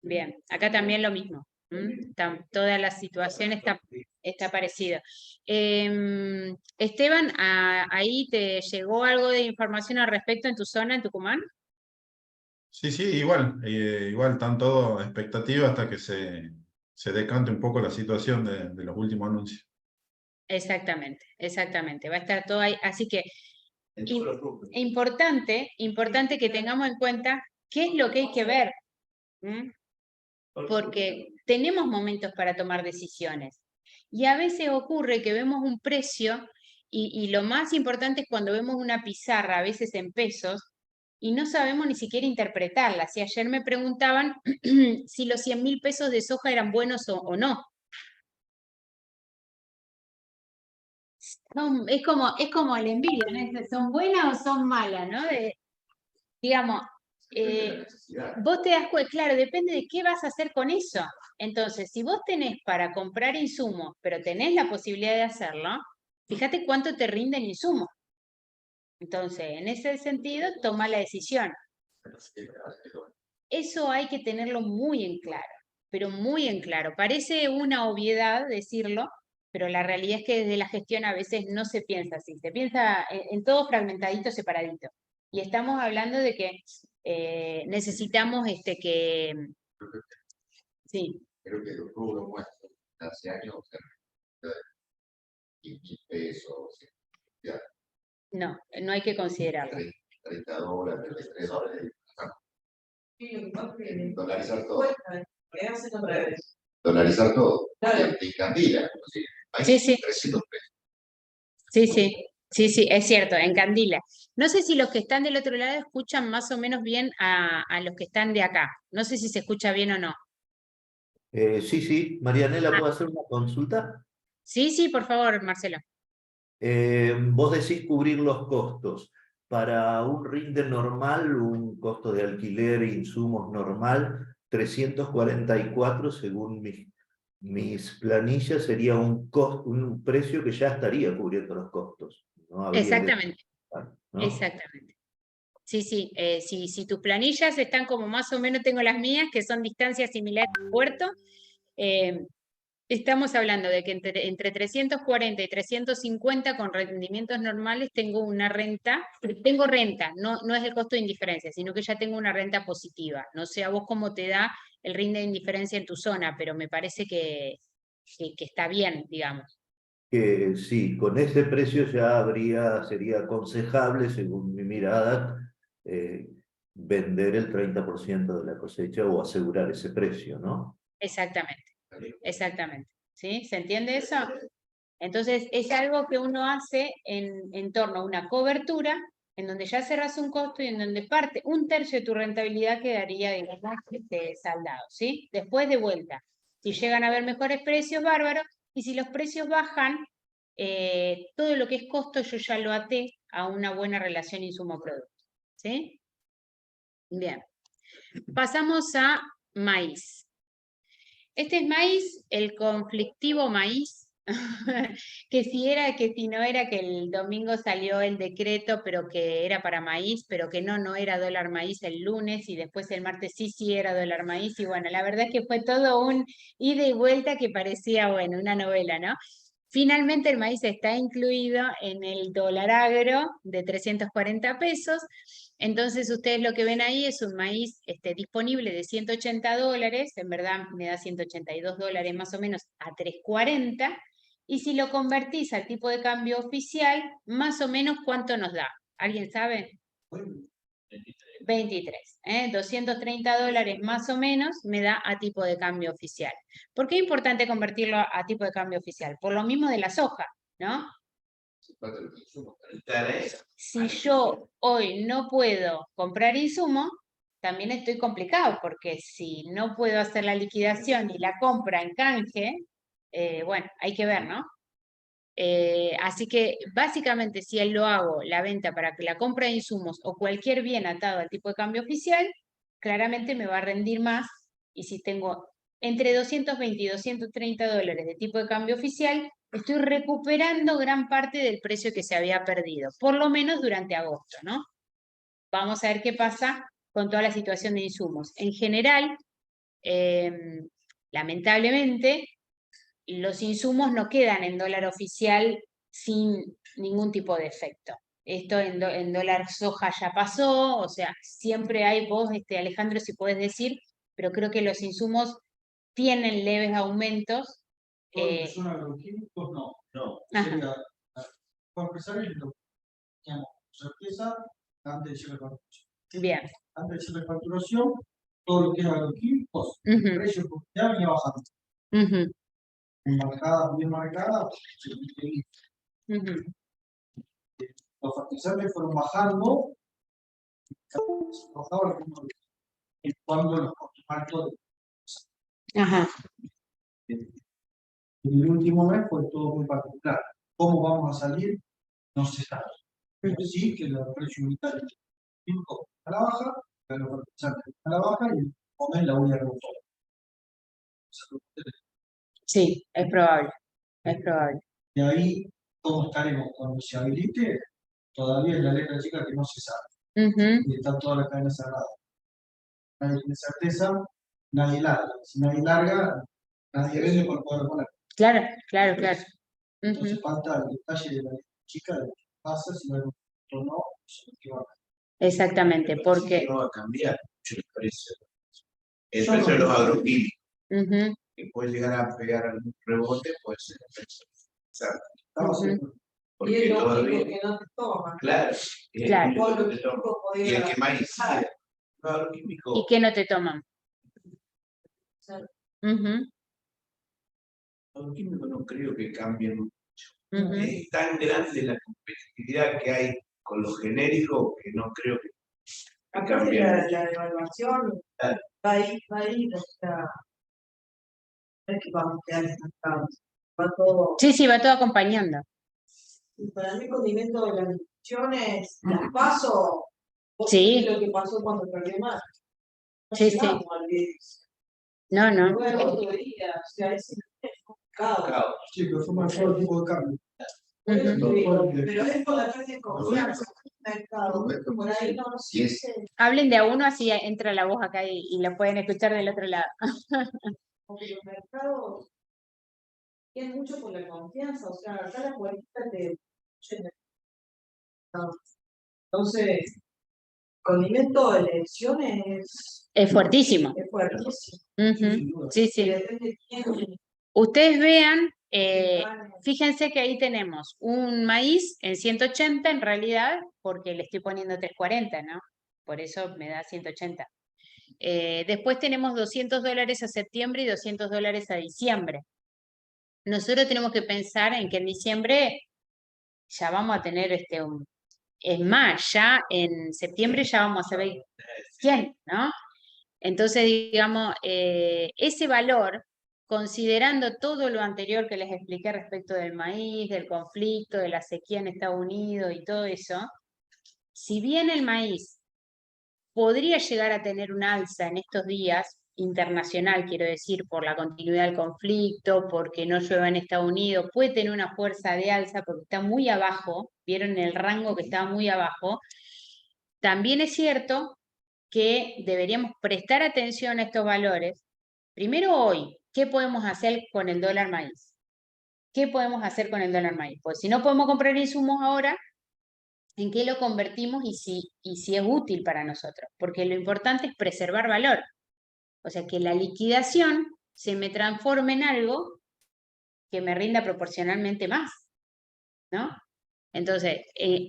Bien, acá también lo mismo. Toda la situación está parecida. Esteban, ¿ahí te llegó algo de información al respecto en tu zona, en Tucumán? Sí, sí, igual, igual están todos expectativas hasta que se decante un poco la situación de los últimos anuncios. Exactamente, exactamente. Va a estar todo ahí. Así que En todos los rubros. importante que tengamos en cuenta qué es lo que hay que ver. Porque tenemos momentos para tomar decisiones. Y a veces ocurre que vemos un precio y lo más importante es cuando vemos una pizarra, a veces en pesos, y no sabemos ni siquiera interpretarla. Si ayer me preguntaban si los 100.000 pesos de soja eran buenos o no. Es como el envidia, ¿no? ¿Son buenas o son malas, no? Digamos, vos te das cuenta, claro, depende de qué vas a hacer con eso. Entonces, si vos tenés para comprar insumos, pero tenés la posibilidad de hacerlo, fíjate cuánto te rinden insumos. Entonces, en ese sentido, toma la decisión. Eso hay que tenerlo muy en claro, pero muy en claro. Parece una obviedad decirlo, pero la realidad es que desde la gestión a veces no se piensa así, se piensa en todo fragmentadito, separadito. Y estamos hablando de que necesitamos que... Sí, Creo que los rubros muestran hace años de 15 pesos, ya, no, no hay que considerarlo. 30 dólares, 33 dólares. Dolarizar todo. Dolarizar todo. Y Candila, Sí, sí. 300 pesos. Sí, sí, sí, sí, es cierto, en Candila. No sé si los que están del otro lado escuchan más o menos bien a los que están de acá. No sé si se escucha bien o no. Sí, sí. Marianela, ¿puedo hacer una consulta? Sí, sí, por favor, Marcelo. Vos decís cubrir los costos. Para un rinde normal, un costo de alquiler e insumos normal, 344 según mis planillas, sería un precio que ya estaría cubriendo los costos. No habría que... Exactamente, ¿no? exactamente. Sí, sí, si tus planillas están como más o menos tengo las mías, que son distancias similares al puerto, estamos hablando de que entre 340 y 350 con rendimientos normales tengo una renta, no es el costo de indiferencia, sino que ya tengo una renta positiva. No sé a vos cómo te da el rinde de indiferencia en tu zona, pero me parece que está bien, digamos. Que sí, con ese precio ya sería aconsejable, según mi mirada, vender el 30% de la cosecha o asegurar ese precio, ¿no? Exactamente, exactamente. ¿Sí? ¿Se entiende eso? Entonces, es algo que uno hace en torno a una cobertura, en donde ya cerras un costo y en donde parte un tercio de tu rentabilidad quedaría, digamos, saldado, ¿sí? Después de vuelta. Si llegan a haber mejores precios, bárbaro, y si los precios bajan, todo lo que es costo yo ya lo até a una buena relación insumo-producto, ¿sí? Bien. Pasamos a maíz. Este es maíz, el conflictivo maíz, que si no era que el domingo salió el decreto, pero que era para maíz, pero que no era dólar maíz el lunes y después el martes sí era dólar maíz. Y bueno, la verdad es que fue todo un ida y vuelta que parecía, bueno, una novela, ¿no? Finalmente el maíz está incluido en el dólar agro de 340 pesos. Entonces ustedes lo que ven ahí es un maíz disponible de 180 dólares, en verdad me da 182 dólares más o menos a 340, y si lo convertís al tipo de cambio oficial, más o menos ¿cuánto nos da? ¿Alguien sabe? 23, 230 dólares más o menos me da a tipo de cambio oficial. ¿Por qué es importante convertirlo a tipo de cambio oficial? Por lo mismo de la soja, ¿no? Si yo hoy no puedo comprar insumo, también estoy complicado, porque si no puedo hacer la liquidación y la compra en canje, bueno, hay que ver, ¿no? Así que básicamente si lo hago la venta para que la compra de insumos o cualquier bien atado al tipo de cambio oficial, claramente me va a rendir más, y si tengo entre 220 y 230 dólares de tipo de cambio oficial, estoy recuperando gran parte del precio que se había perdido, por lo menos durante agosto, ¿no? Vamos a ver qué pasa con toda la situación de insumos. En general, lamentablemente, los insumos no quedan en dólar oficial sin ningún tipo de efecto. Esto en dólar soja ya pasó, o sea, siempre hay, vos, Alejandro, si podés decir, pero creo que los insumos tienen leves aumentos. Todo lo que son agroquímicos, no. Sería, para empezar, lo teníamos certeza antes de cierre facturación. Bien. Antes de cierre facturación, todo lo que es agroquímicos, el precio por unidad venía bajando. Bien marcada, los fertilizantes fueron bajando, cuando los costos altos. En el último mes fue todo muy particular. ¿Cómo vamos a salir? No se sabe. Pero sí que los precios unitarios a la baja, los fertilizantes a la baja y el comer la voy a reducir. Sí, es probable. Es probable. De ahí, ¿cómo estaremos cuando se habilite? Todavía es la letra chica que no se sabe. Y está toda la cadena cerrada. Nadie tiene certeza, nadie larga. Si nadie larga, nadie vende por poder poner. Claro. Entonces falta el detalle de la letra chica de lo que pasa, si no o no, qué va a pasar. Exactamente, porque... No va a cambiar mucho el precio. El precio de los agroquímicos. Que puede llegar a pegar algún rebote, puede ser el precio. Exacto. Porque y todavía... que no te toma. Claro. Claro. Y el que más incide. Los agroquímicos. ¿Y qué no te toman? Los agroquímicos no creo que cambien mucho. Es tan grande la competitividad que hay con los genéricos que no creo que Aparte la devaluación va a ir, No es que vamos a quedar estancados. Va todo. Sí, sí, va todo acompañando. Y para mí, condimento de las elecciones, las paso. Sí. Lo que pasó cuando perdió más. No Sí, llegamos al 10. No, no. Fue el otro día, o sea, es complicado. Sí, pero fue más solo tipo de cambio. Por eso te digo, Ujú. pero es por la pérdida de confianza. Mercado. Por ahí no Si es- sé. Hablen de a uno, así entra la voz acá y la pueden escuchar del otro lado. Porque los mercados tienen mucho por la confianza, o sea, acá la política te. Entonces, condimento de elecciones Es fuertísimo. es fuertísimo. Ujú. Sí, Y sí. depende de quién. Ustedes vean, fíjense que ahí tenemos un maíz en 180 en realidad, porque le estoy poniendo 340, ¿no? Por eso me da 180. Después tenemos $200 a septiembre y $200 a diciembre. Nosotros tenemos que pensar en que en diciembre ya vamos a tener es más, ya en septiembre ya vamos a saber quién, ¿no? Entonces, digamos, ese valor, considerando todo lo anterior que les expliqué respecto del maíz, del conflicto, de la sequía en Estados Unidos y todo eso, si bien el maíz podría llegar a tener un alza en estos días, internacional, quiero decir, por la continuidad del conflicto, porque no llueve en Estados Unidos, puede tener una fuerza de alza porque está muy abajo, vieron el rango que estaba muy abajo. También es cierto que deberíamos prestar atención a estos valores. Primero hoy, ¿qué podemos hacer con el dólar maíz? ¿Qué podemos hacer con el dólar maíz? Pues si no podemos comprar insumos ahora, ¿en qué lo convertimos y si es útil para nosotros? Porque lo importante es preservar valor. O sea, que la liquidación se me transforme en algo que me rinda proporcionalmente más, ¿no? Entonces,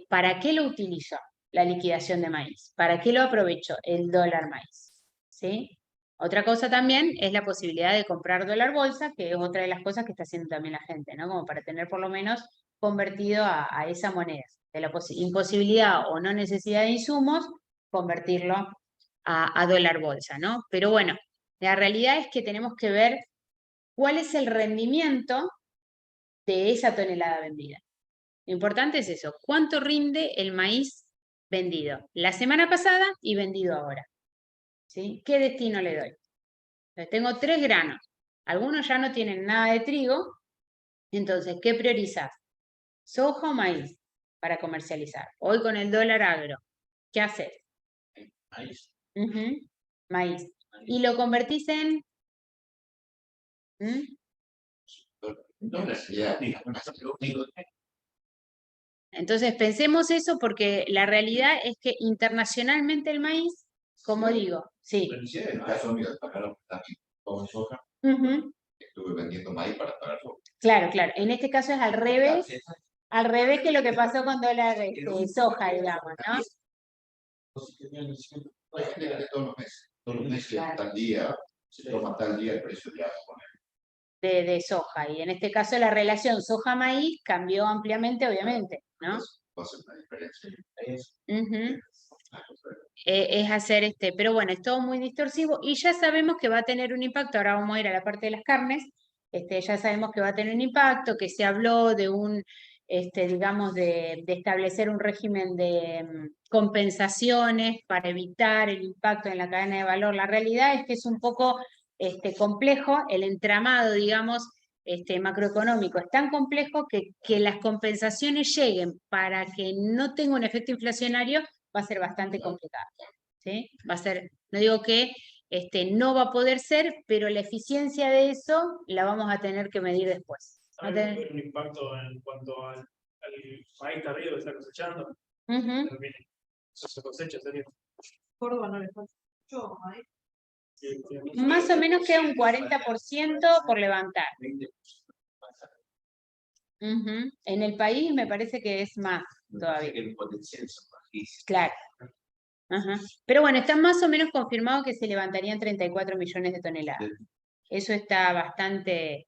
¿para qué lo utilizo la liquidación de maíz? ¿Para qué lo aprovecho el dólar maíz? ¿Sí? Otra cosa también es la posibilidad de comprar dólar bolsa, que es otra de las cosas que está haciendo también la gente, ¿no? Como para tener por lo menos convertido a esa moneda, de la imposibilidad o no necesidad de insumos, convertirlo a dólar bolsa, ¿no? Pero bueno, la realidad es que tenemos que ver cuál es el rendimiento de esa tonelada vendida. Lo importante es eso, ¿cuánto rinde el maíz vendido la semana pasada y vendido ahora? ¿Sí? ¿Qué destino le doy? Entonces, tengo 3 granos, algunos ya no tienen nada de trigo, entonces, ¿qué priorizás? ¿Soja o maíz para comercializar? Hoy con el dólar agro, ¿qué haces? Maíz. Maíz. ¿Y lo convertís en? No necesidad. Entonces pensemos eso porque la realidad es que internacionalmente el maíz, como digo, sí. En el caso mío, pagaron también con soja. Estuve vendiendo maíz para pagar soja. Claro, claro. En este caso es al revés que lo que pasó con dólar soja, digamos, ¿no? Todos los meses. Todos los meses, tal día, se toma tal día el precio de agua. De soja. Y en este caso la relación soja-maíz cambió ampliamente, obviamente, ¿no? Va a ser una diferencia. Es hacer pero bueno, es todo muy distorsivo y ya sabemos que va a tener un impacto. Ahora vamos a ir a la parte de las carnes. Ya sabemos que va a tener un impacto, que se habló de digamos, de establecer un régimen de compensaciones para evitar el impacto en la cadena de valor. La realidad es que es un poco complejo, el entramado, digamos, macroeconómico es tan complejo que las compensaciones lleguen para que no tenga un efecto inflacionario va a ser bastante complicado. ¿Sí? Va a ser, no digo que no va a poder ser, pero la eficiencia de eso la vamos a tener que medir después. ¿Hay un impacto en cuanto al maíz tardío que está cosechando? Eso se cosecha, sería. Córdoba no le falta mucho maíz. Más o menos queda un 40% por levantar. En el país me parece que es más todavía. Claro. Pero bueno, está más o menos confirmado que se levantarían 34 millones de toneladas. Eso está bastante,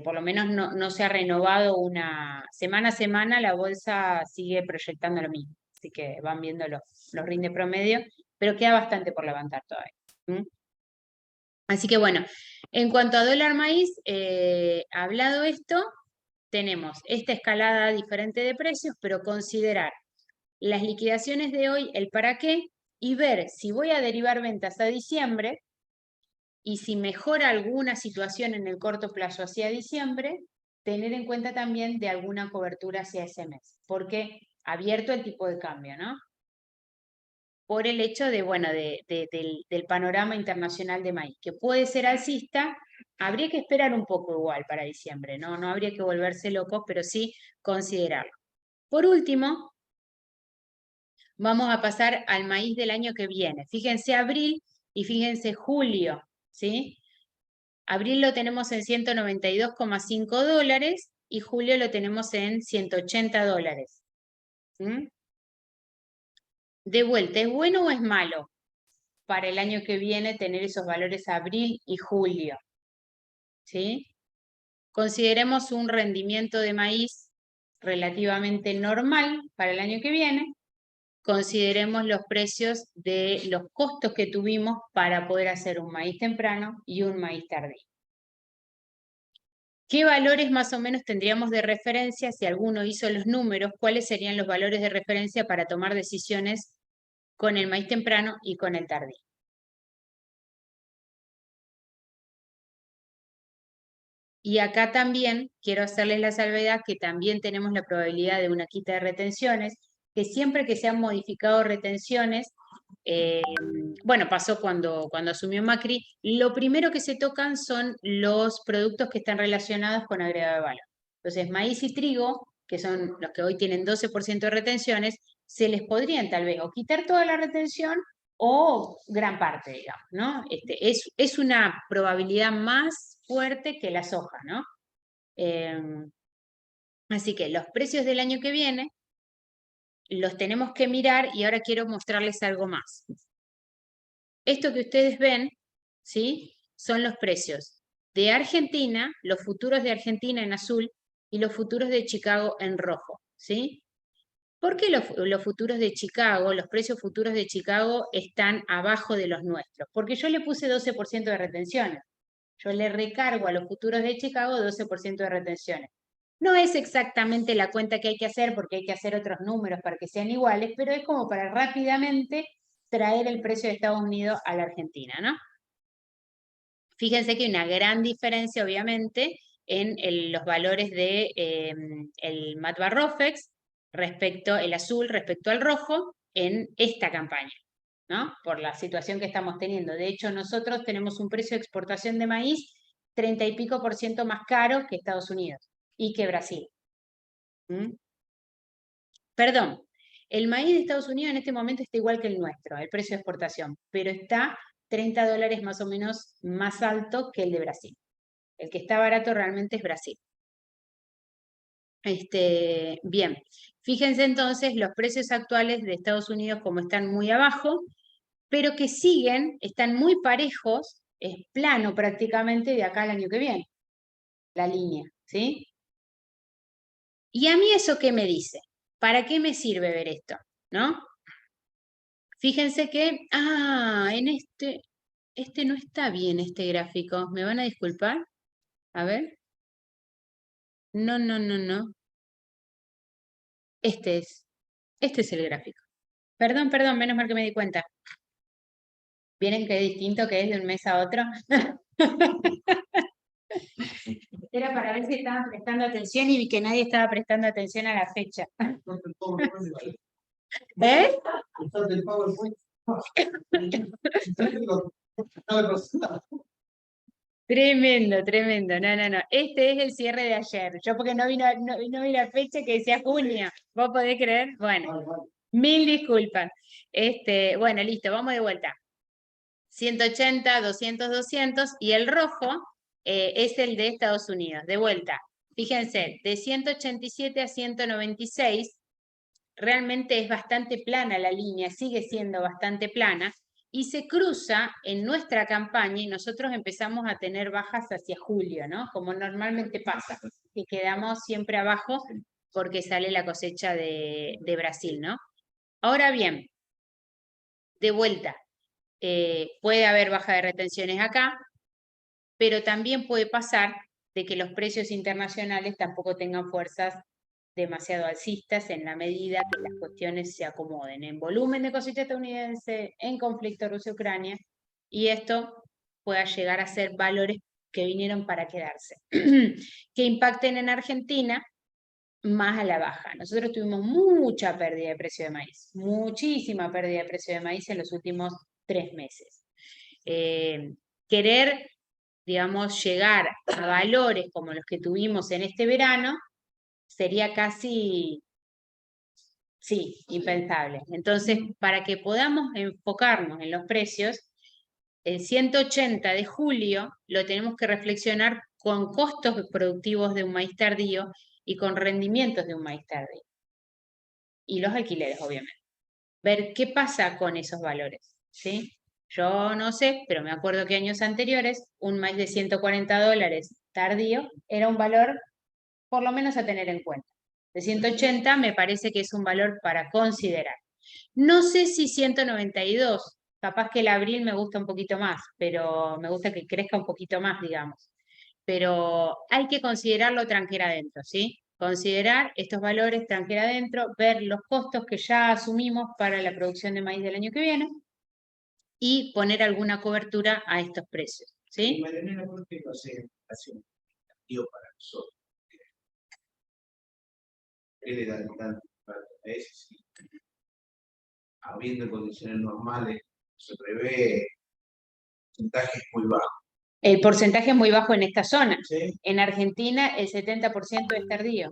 por lo menos no se ha renovado semana a semana, la bolsa sigue proyectando lo mismo. Así que van viendo los rinde promedio, pero queda bastante por levantar todavía. Así que bueno, en cuanto a dólar maíz, hablado esto, tenemos esta escalada diferente de precios, pero considerar las liquidaciones de hoy, el para qué, y ver si voy a derivar ventas a diciembre, y si mejora alguna situación en el corto plazo hacia diciembre, tener en cuenta también de alguna cobertura hacia ese mes, porque abierto el tipo de cambio, ¿no? Por el hecho de, bueno, del panorama internacional de maíz, que puede ser alcista, habría que esperar un poco igual para diciembre, ¿no? No habría que volverse locos, pero sí considerarlo. Por último, vamos a pasar al maíz del año que viene. Fíjense abril y fíjense julio, ¿sí? Abril lo tenemos en $192,5 y julio lo tenemos en $180. ¿Mm? De vuelta, ¿es bueno o es malo para el año que viene tener esos valores abril y julio? ¿Sí? Consideremos un rendimiento de maíz relativamente normal para el año que viene. Consideremos los precios de los costos que tuvimos para poder hacer un maíz temprano y un maíz tardío. ¿Qué valores más o menos tendríamos de referencia? Si alguno hizo los números, ¿cuáles serían los valores de referencia para tomar decisiones con el maíz temprano y con el tardío? Y acá también quiero hacerles la salvedad que también tenemos la probabilidad de una quita de retenciones, que siempre que se han modificado retenciones, bueno, pasó cuando asumió Macri, lo primero que se tocan son los productos que están relacionados con agregado de valor. Entonces, maíz y trigo, que son los que hoy tienen 12% de retenciones, se les podrían tal vez o quitar toda la retención o gran parte, digamos, ¿no? Es una probabilidad más fuerte que la soja, ¿no? Así que los precios del año que viene los tenemos que mirar y ahora quiero mostrarles algo más. Esto que ustedes ven, ¿sí? Son los precios de Argentina, los futuros de Argentina en azul y los futuros de Chicago en rojo, ¿sí? ¿Por qué los futuros de Chicago, los precios futuros de Chicago están abajo de los nuestros? Porque yo le puse 12% de retenciones. Yo le recargo a los futuros de Chicago 12% de retenciones. No es exactamente la cuenta que hay que hacer porque hay que hacer otros números para que sean iguales, pero es como para rápidamente traer el precio de Estados Unidos a la Argentina, ¿no? Fíjense que hay una gran diferencia, obviamente, en los valores de el Matbarrofex respecto el azul respecto al rojo en esta campaña, ¿no? Por la situación que estamos teniendo. De hecho, nosotros tenemos un precio de exportación de maíz 30 y pico % más caro que Estados Unidos y que Brasil. ¿Mm? Perdón, el maíz de Estados Unidos en este momento está igual que el nuestro, el precio de exportación, pero está $30 más o menos más alto que el de Brasil. El que está barato realmente es Brasil. Bien, fíjense entonces los precios actuales de Estados Unidos como están muy abajo, pero que siguen, están muy parejos, es plano prácticamente de acá al año que viene, la línea, ¿sí? ¿Y a mí eso qué me dice? ¿Para qué me sirve ver esto? ¿No? Fíjense que, en este no está bien este gráfico, ¿me van a disculpar? A ver. No. Este es el gráfico. Perdón, menos mal que me di cuenta. ¿Vieron qué distinto que es de un mes a otro? Era para ver si estaban prestando atención y vi que nadie estaba prestando atención a la fecha. ¿Eh? Tremendo. No. Este es el cierre de ayer. Yo porque no vi la fecha que decía junio. ¿Vos podés creer? Bueno, mil disculpas. Bueno, listo, vamos de vuelta. 180, 200 y el rojo es el de Estados Unidos. De vuelta. Fíjense, de 187 a 196 realmente es bastante plana la línea, sigue siendo bastante plana, y se cruza en nuestra campaña y nosotros empezamos a tener bajas hacia julio, ¿no? Como normalmente pasa, que quedamos siempre abajo porque sale la cosecha de Brasil, ¿no? Ahora bien, de vuelta, puede haber baja de retenciones acá, pero también puede pasar de que los precios internacionales tampoco tengan fuerzas demasiado alcistas en la medida que las cuestiones se acomoden en volumen de cosecha estadounidense, en conflicto Rusia-Ucrania, y esto pueda llegar a ser valores que vinieron para quedarse, que impacten en Argentina más a la baja. Nosotros tuvimos mucha pérdida de precio de maíz, muchísima pérdida de precio de maíz en los últimos 3 meses. Querer, digamos, llegar a valores como los que tuvimos en este verano sería casi, sí, impensable. Entonces, para que podamos enfocarnos en los precios, el 180 de julio lo tenemos que reflexionar con costos productivos de un maíz tardío y con rendimientos de un maíz tardío. Y los alquileres, obviamente. Ver qué pasa con esos valores, ¿sí? Yo no sé, pero me acuerdo que años anteriores un maíz de $140 tardío era un valor por lo menos a tener en cuenta. De 180 me parece que es un valor para considerar. No sé si 192, capaz que el abril me gusta un poquito más, pero me gusta que crezca un poquito más, digamos. Pero hay que considerarlo tranquera adentro, ¿sí? Considerar estos valores tranquera adentro, ver los costos que ya asumimos para la producción de maíz del año que viene y poner alguna cobertura a estos precios, ¿sí? Marianela, ¿por qué no se hace un desafío para nosotros? ¿Qué le dan tanto a eso? Sí. Habiendo condiciones normales, se prevé porcentajes muy bajos. El porcentaje es muy bajo en esta zona. ¿Sí? En Argentina el 70% es tardío.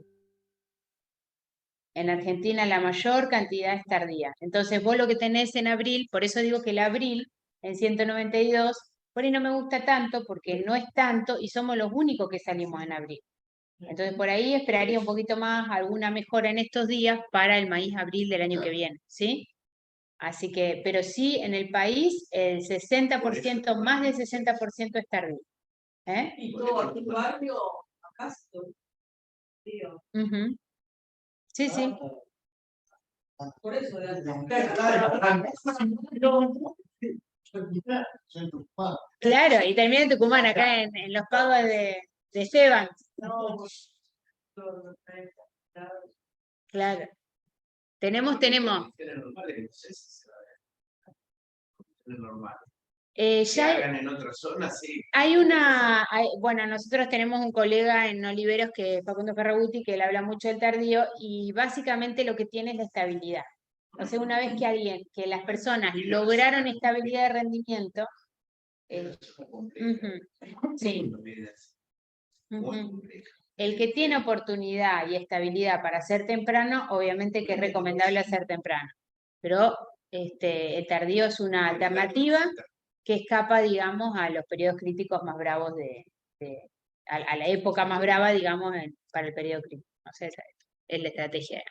En Argentina la mayor cantidad es tardía. Entonces vos lo que tenés en abril, por eso digo que el abril en 192, por ahí no me gusta tanto porque no es tanto y somos los únicos que salimos en abril. Entonces por ahí esperaría un poquito más, alguna mejora en estos días para el maíz abril del año que viene, ¿sí? Así que, pero sí, en el país el 60%, más del 60% es tardío. ¿Eh? Y todo aquí en barrio, acá tío. Sí, sí. Por eso Claro, y también en Tucumán, acá en los pagos de Esteban. Claro. Tenemos. Ya en otras zonas, sí. Bueno, nosotros tenemos un colega en Oliveros, que es Facundo Ferraguti, que él habla mucho del tardío, y básicamente lo que tiene es la estabilidad. O sea, una vez que las personas lograron estabilidad de rendimiento, sí. El que tiene oportunidad y estabilidad para hacer temprano, obviamente que es recomendable hacer temprano. Pero el tardío es una alternativa que escapa, digamos, a los periodos críticos más bravos a la época más brava, digamos, para el periodo crítico. O sea, esa es la estrategia.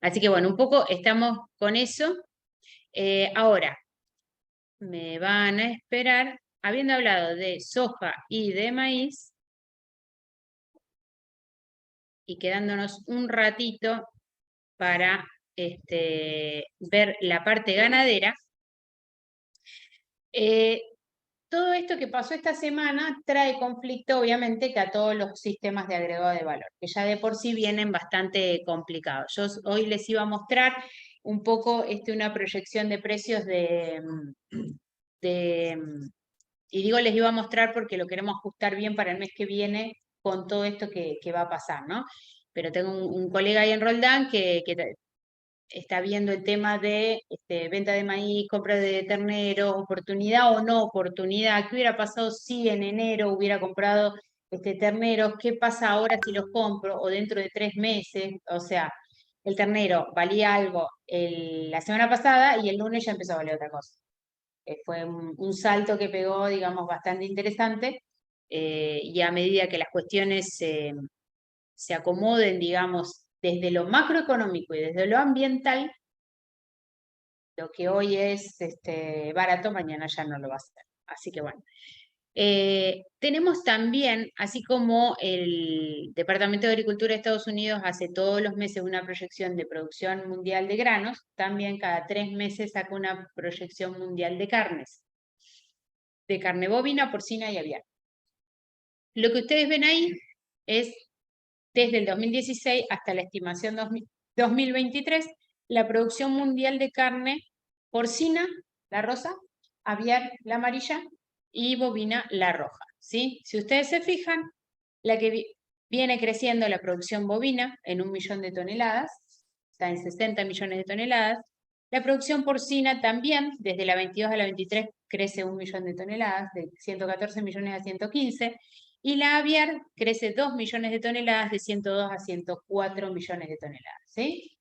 Así que bueno, un poco estamos con eso. Ahora, me van a esperar, habiendo hablado de soja y de maíz, y quedándonos un ratito para ver la parte ganadera. Todo esto que pasó esta semana trae conflicto, obviamente, que a todos los sistemas de agregado de valor, que ya de por sí vienen bastante complicados. Yo hoy les iba a mostrar un poco una proyección de precios y digo les iba a mostrar porque lo queremos ajustar bien para el mes que viene con todo esto que va a pasar, ¿no? Pero tengo un colega ahí en Roldán que está viendo el tema de venta de maíz, compra de ternero, oportunidad o no oportunidad. ¿Qué hubiera pasado si en enero hubiera comprado terneros? ¿Qué pasa ahora si los compro o dentro de 3 meses? O sea, el ternero valía algo la semana pasada y el lunes ya empezó a valer otra cosa. Fue un salto que pegó, digamos, bastante interesante, y a medida que las cuestiones se acomoden, digamos, desde lo macroeconómico y desde lo ambiental, lo que hoy es barato, mañana ya no lo va a ser. Así que bueno. Tenemos también, así como el Departamento de Agricultura de Estados Unidos hace todos los meses una proyección de producción mundial de granos, también cada 3 meses saca una proyección mundial de carnes, de carne bovina, porcina y aviar. Lo que ustedes ven ahí es desde el 2016 hasta la estimación 2023, la producción mundial de carne porcina, la rosa, aviar, la amarilla, y bovina, la roja. ¿Sí? Si ustedes se fijan, la que viene creciendo la producción bovina en 1 millón de toneladas, está en 60 millones de toneladas. La producción porcina también, desde la 22 a la 23, crece 1 millón de toneladas, de 114 millones a 115. Y la aviar crece 2 millones de toneladas, de 102 a 104 millones de toneladas. ¿Sí?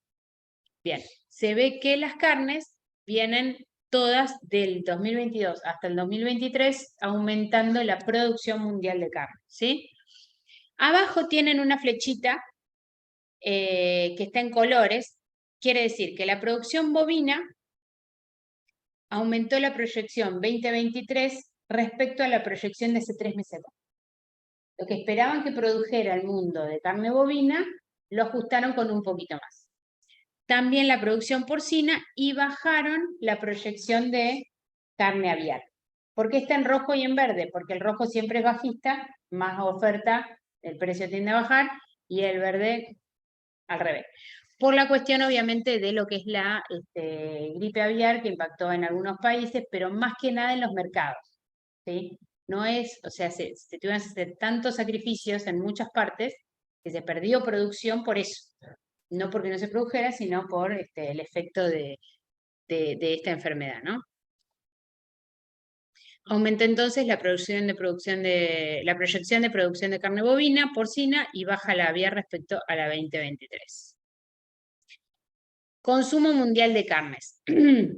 Bien, se ve que las carnes vienen todas del 2022 hasta el 2023 aumentando la producción mundial de carne. ¿Sí? Abajo tienen una flechita que está en colores. Quiere decir que la producción bovina aumentó la proyección 2023 respecto a la proyección de hace 3 meses. Lo que esperaban que produjera el mundo de carne bovina, lo ajustaron con un poquito más. También la producción porcina y bajaron la proyección de carne aviar. ¿Por qué está en rojo y en verde? Porque el rojo siempre es bajista, más oferta, el precio tiende a bajar, y el verde al revés. Por la cuestión, obviamente, de lo que es la gripe aviar, que impactó en algunos países, pero más que nada en los mercados. ¿Sí? No es, o sea, se tuvieron que hacer tantos sacrificios en muchas partes que se perdió producción por eso. No porque no se produjera, sino por el efecto de esta enfermedad, ¿no? Aumenta entonces la proyección de producción de carne bovina, porcina, y baja la aviar respecto a la 2023. Consumo mundial de carnes.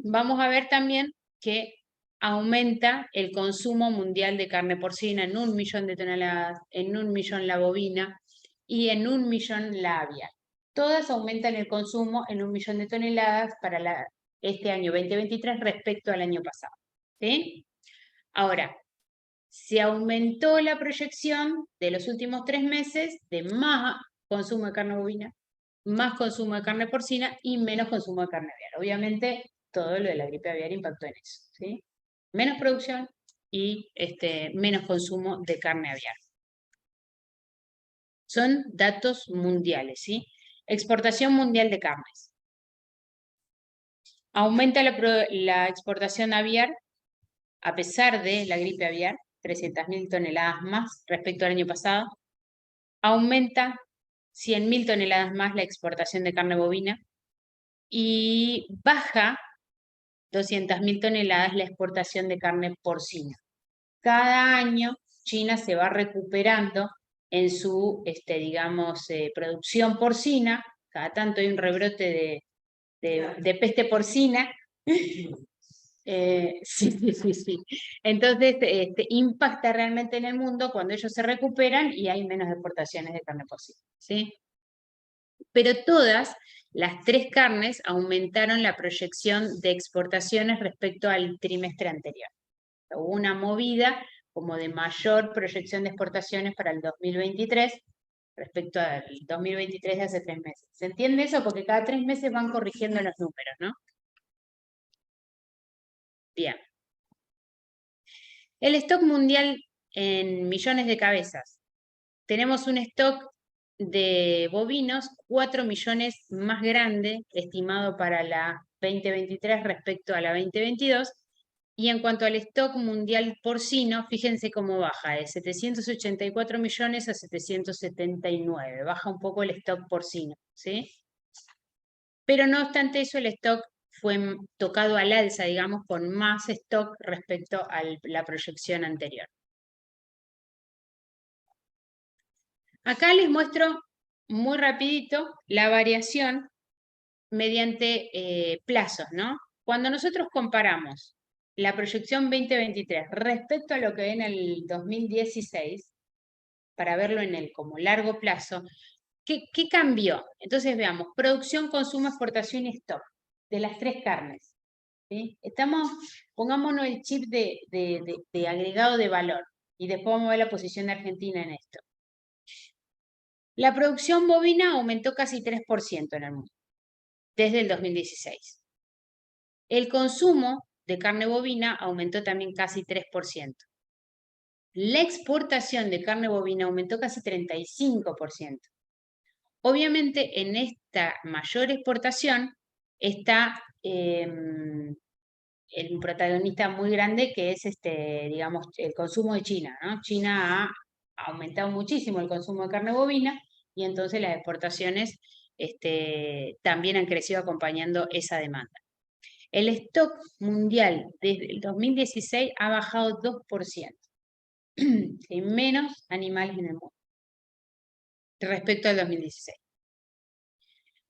Vamos a ver también que aumenta el consumo mundial de carne porcina en 1 millón de toneladas, en 1 millón la bovina y en 1 millón la aviar. Todas aumentan el consumo en 1 millón de toneladas para este año 2023 respecto al año pasado. ¿Sí? Ahora, se aumentó la proyección de los últimos 3 meses de más consumo de carne bovina, más consumo de carne porcina y menos consumo de carne aviar. Obviamente, todo lo de la gripe aviar impactó en eso, ¿sí? Menos producción y menos consumo de carne aviar. Son datos mundiales, ¿sí? Exportación mundial de carnes. Aumenta la exportación aviar a pesar de la gripe aviar, 300.000 toneladas más respecto al año pasado. Aumenta 100.000 toneladas más la exportación de carne bovina y baja 200.000 toneladas la exportación de carne porcina. Cada año China se va recuperando en su, producción porcina. Cada tanto hay un rebrote de peste porcina. Sí. Entonces, impacta realmente en el mundo cuando ellos se recuperan y hay menos exportaciones de carne porcina, ¿sí? Pero todas las 3 carnes aumentaron la proyección de exportaciones respecto al trimestre anterior. Hubo una movida como de mayor proyección de exportaciones para el 2023 respecto al 2023 de hace 3 meses. ¿Se entiende eso? Porque cada 3 meses van corrigiendo los números, ¿no? Bien. El stock mundial en millones de cabezas. Tenemos un stock de bovinos 4 millones más grande, estimado para la 2023 respecto a la 2022. Y en cuanto al stock mundial porcino, fíjense cómo baja, de 784 millones a 779. Baja un poco el stock porcino, ¿sí? Pero no obstante eso, el stock fue tocado al alza, digamos, con más stock respecto a la proyección anterior. Acá les muestro muy rapidito la variación mediante plazos, ¿no? Cuando nosotros comparamos la proyección 2023 respecto a lo que ven en el 2016, para verlo en el como largo plazo, ¿qué cambió? Entonces veamos, producción, consumo, exportación y stock de las 3 carnes. ¿Sí? Pongámonos el chip de agregado de valor y después vamos a ver la posición de Argentina en esto. La producción bovina aumentó casi 3% en el mundo, desde el 2016. El consumo de carne bovina aumentó también casi 3%. La exportación de carne bovina aumentó casi 35%. Obviamente, en esta mayor exportación está el protagonista muy grande, que es digamos, el consumo de China, ¿no? China ha aumentado muchísimo el consumo de carne bovina y entonces las exportaciones también han crecido acompañando esa demanda. El stock mundial desde el 2016 ha bajado 2%. Hay menos animales en el mundo respecto al 2016.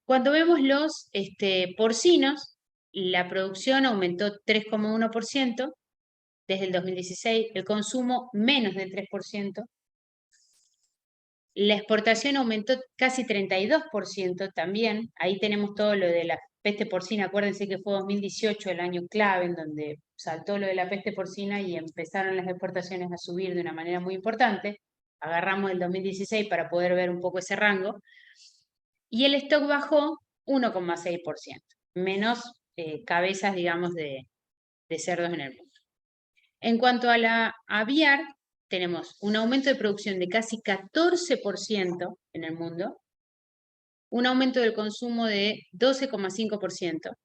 Cuando vemos los porcinos, la producción aumentó 3,1% desde el 2016, el consumo menos del 3%, la exportación aumentó casi 32% también, ahí tenemos todo lo de la peste porcina, acuérdense que fue 2018 el año clave en donde saltó lo de la peste porcina y empezaron las exportaciones a subir de una manera muy importante, agarramos el 2016 para poder ver un poco ese rango, y el stock bajó 1,6%, menos cabezas, digamos, de cerdos en el mundo. En cuanto a la aviar, tenemos un aumento de producción de casi 14% en el mundo, un aumento del consumo de 12,5%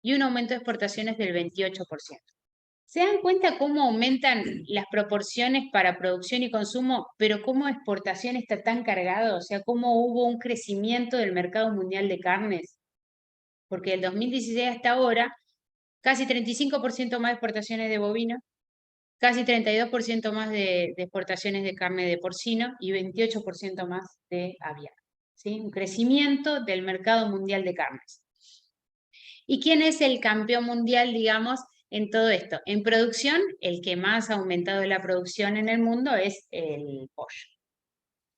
y un aumento de exportaciones del 28%. ¿Se dan cuenta cómo aumentan las proporciones para producción y consumo, pero cómo exportación está tan cargado? O sea, cómo hubo un crecimiento del mercado mundial de carnes. Porque del 2016 hasta ahora, casi 35% más de exportaciones de bovino, casi 32% más de exportaciones de carne de porcino y 28% más de aviar. ¿Sí? Un crecimiento del mercado mundial de carnes. ¿Y quién es el campeón mundial, digamos, en todo esto? En producción, el que más ha aumentado la producción en el mundo es el pollo.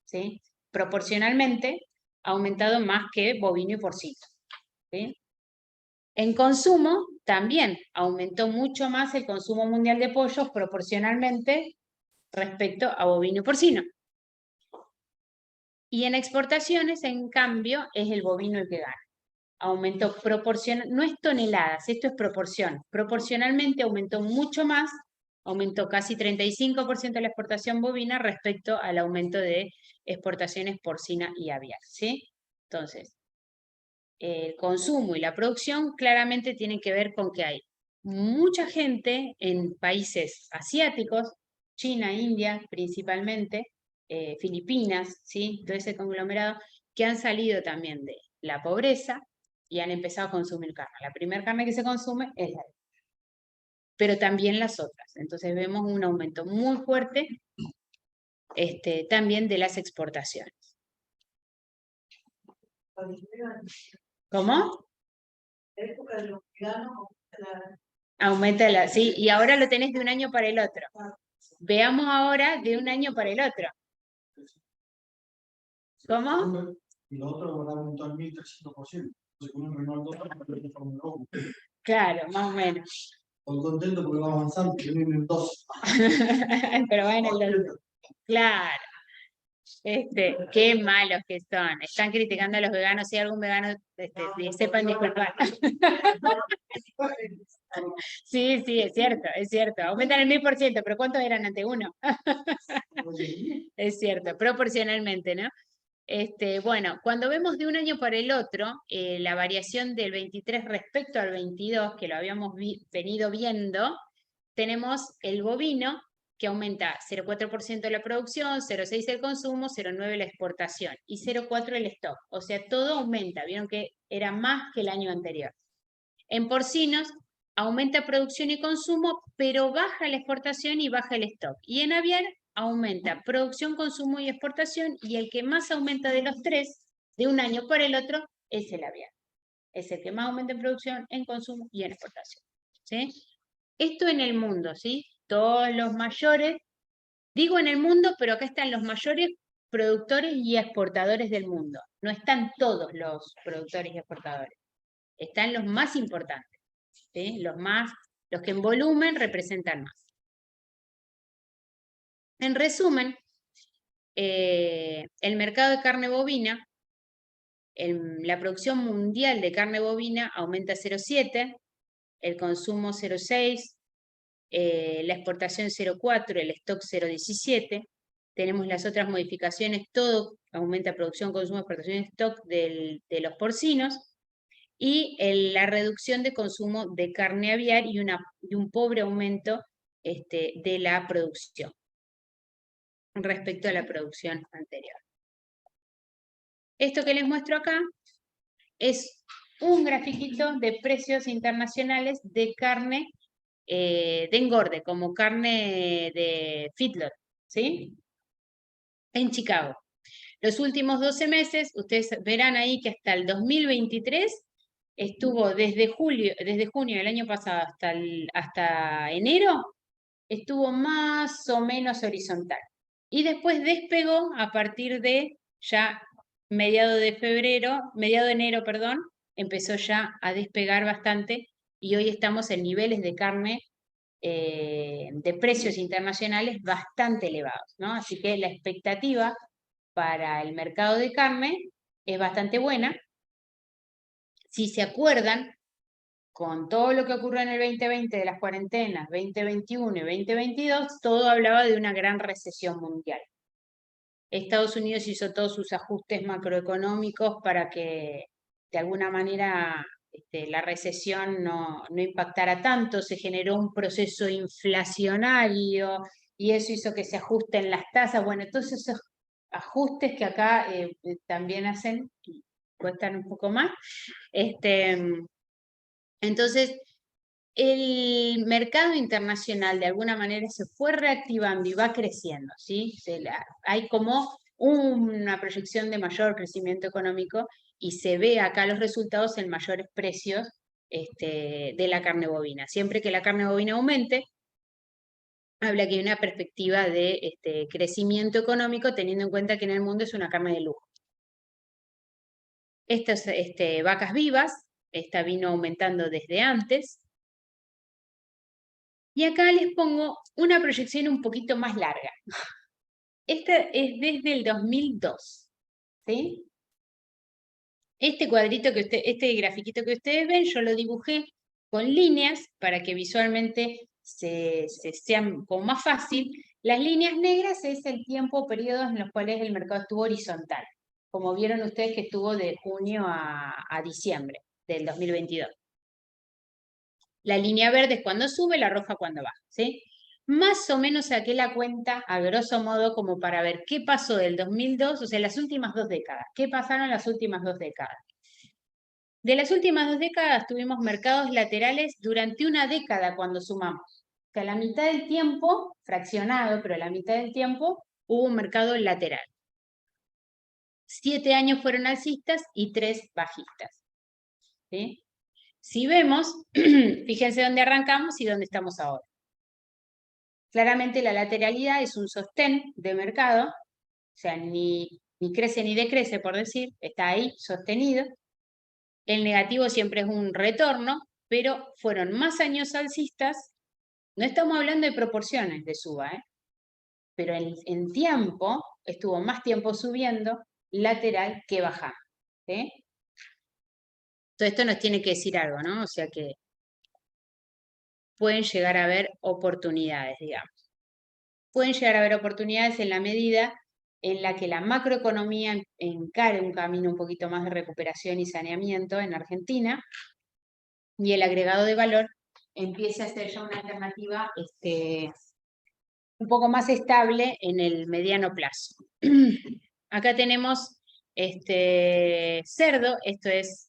¿Sí? Proporcionalmente, ha aumentado más que bovino y porcino. ¿Sí? En consumo, también aumentó mucho más el consumo mundial de pollos proporcionalmente respecto a bovino y porcino. Y en exportaciones, en cambio, es el bovino el que gana. Aumentó no es toneladas, esto es proporción. Proporcionalmente aumentó mucho más, aumentó casi 35% la exportación bovina respecto al aumento de exportaciones porcina y aviar, ¿sí? Entonces, el consumo y la producción claramente tienen que ver con que hay mucha gente en países asiáticos, China, India principalmente, Filipinas, ¿sí? Todo ese conglomerado, que han salido también de la pobreza y han empezado a consumir carne. La primera carne que se consume es la de pero también las otras. Entonces vemos un aumento muy fuerte también de las exportaciones. ¿Cómo? La época de los veganos aumenta sí, y ahora lo tenés de un año para el otro. Veamos ahora de un año para el otro. ¿Cómo? Y lo otro va a aumentar 1.300%. Claro, más o menos. Estoy contento porque va avanzando, que viene en 2. Pero va en el 2. Claro. Qué malos que son. Están criticando a los veganos. Si hay algún vegano, sepan disculpar. Sí, sí, es cierto. Aumentan el 1000%, pero ¿cuántos eran ante uno? Es cierto, proporcionalmente, ¿no? Bueno, cuando vemos de un año para el otro, la variación del 23 respecto al 22, que lo habíamos venido viendo, tenemos el bovino, que aumenta 0,4% la producción, 0,6% el consumo, 0,9% la exportación y 0,4% el stock. O sea, todo aumenta. Vieron que era más que el año anterior. En porcinos, aumenta producción y consumo, pero baja la exportación y baja el stock. Y en aviar, aumenta producción, consumo y exportación, y el que más aumenta de los tres, de un año para el otro, es el aviar. Es el que más aumenta en producción, en consumo y en exportación. ¿Sí? Esto en el mundo, ¿sí? Todos los mayores, digo en el mundo, pero acá están los mayores productores y exportadores del mundo. No están todos los productores y exportadores. Están los más importantes, ¿sí? Los que en volumen representan más. En resumen, el mercado de carne bovina, la producción mundial de carne bovina aumenta 0,7, el consumo 0,6, la exportación 0,4, el stock 0,17. Tenemos las otras modificaciones, todo aumenta producción, consumo, exportación, stock de los porcinos, y la reducción de consumo de carne aviar y un pobre aumento de la producción respecto a la producción anterior. Esto que les muestro acá es un grafiquito de precios internacionales de carne de engorde, como carne de feedlot, ¿sí? En Chicago. Los últimos 12 meses, ustedes verán ahí que hasta el 2023 estuvo desde junio del año pasado hasta enero, estuvo más o menos horizontal. Y después despegó a partir de ya mediado de enero, perdón, empezó ya a despegar bastante y hoy estamos en niveles de carne de precios internacionales bastante elevados, ¿no? Así que la expectativa para el mercado de carne es bastante buena. Si se acuerdan, con todo lo que ocurrió en el 2020 de las cuarentenas, 2021 y 2022, todo hablaba de una gran recesión mundial. Estados Unidos hizo todos sus ajustes macroeconómicos para que de alguna manera la recesión no impactara tanto, se generó un proceso inflacionario y eso hizo que se ajusten las tasas. Bueno, todos esos ajustes que acá también hacen, cuestan un poco más. Entonces, el mercado internacional de alguna manera se fue reactivando y va creciendo, ¿sí? Hay como una proyección de mayor crecimiento económico y se ve acá los resultados en mayores precios de la carne bovina. Siempre que la carne bovina aumente, habla que hay una perspectiva de crecimiento económico, teniendo en cuenta que en el mundo es una carne de lujo. Estas vacas vivas, esta vino aumentando desde antes. Y acá les pongo una proyección un poquito más larga. Esta es desde el 2002, ¿sí? Este grafiquito que ustedes ven, yo lo dibujé con líneas para que visualmente sean como más fácil. Las líneas negras es el tiempo o periodos en los cuales el mercado estuvo horizontal, como vieron ustedes que estuvo de junio a diciembre del 2022. La línea verde es cuando sube, la roja cuando baja, ¿sí? Más o menos saqué la cuenta, a grosso modo, como para ver qué pasó del 2002, o sea, las últimas 2 décadas. ¿Qué pasaron las últimas 2 décadas? De las últimas 2 décadas tuvimos mercados laterales durante una década cuando sumamos. O sea, la mitad del tiempo, fraccionado, pero la mitad del tiempo, hubo un mercado lateral. 7 años fueron alcistas y 3 bajistas, ¿sí? Si vemos, fíjense dónde arrancamos y dónde estamos ahora. Claramente la lateralidad es un sostén de mercado, o sea, ni crece ni decrece, por decir, está ahí sostenido. El negativo siempre es un retorno, pero fueron más años alcistas. No estamos hablando de proporciones de suba, pero en tiempo, estuvo más tiempo subiendo lateral que bajando. ¿Sí? Todo esto nos tiene que decir algo, ¿no? O sea que pueden llegar a haber oportunidades, digamos. Pueden llegar a haber oportunidades en la medida en la que la macroeconomía encare un camino un poquito más de recuperación y saneamiento en Argentina y el agregado de valor empiece a ser ya una alternativa un poco más estable en el mediano plazo. Acá tenemos cerdo, esto es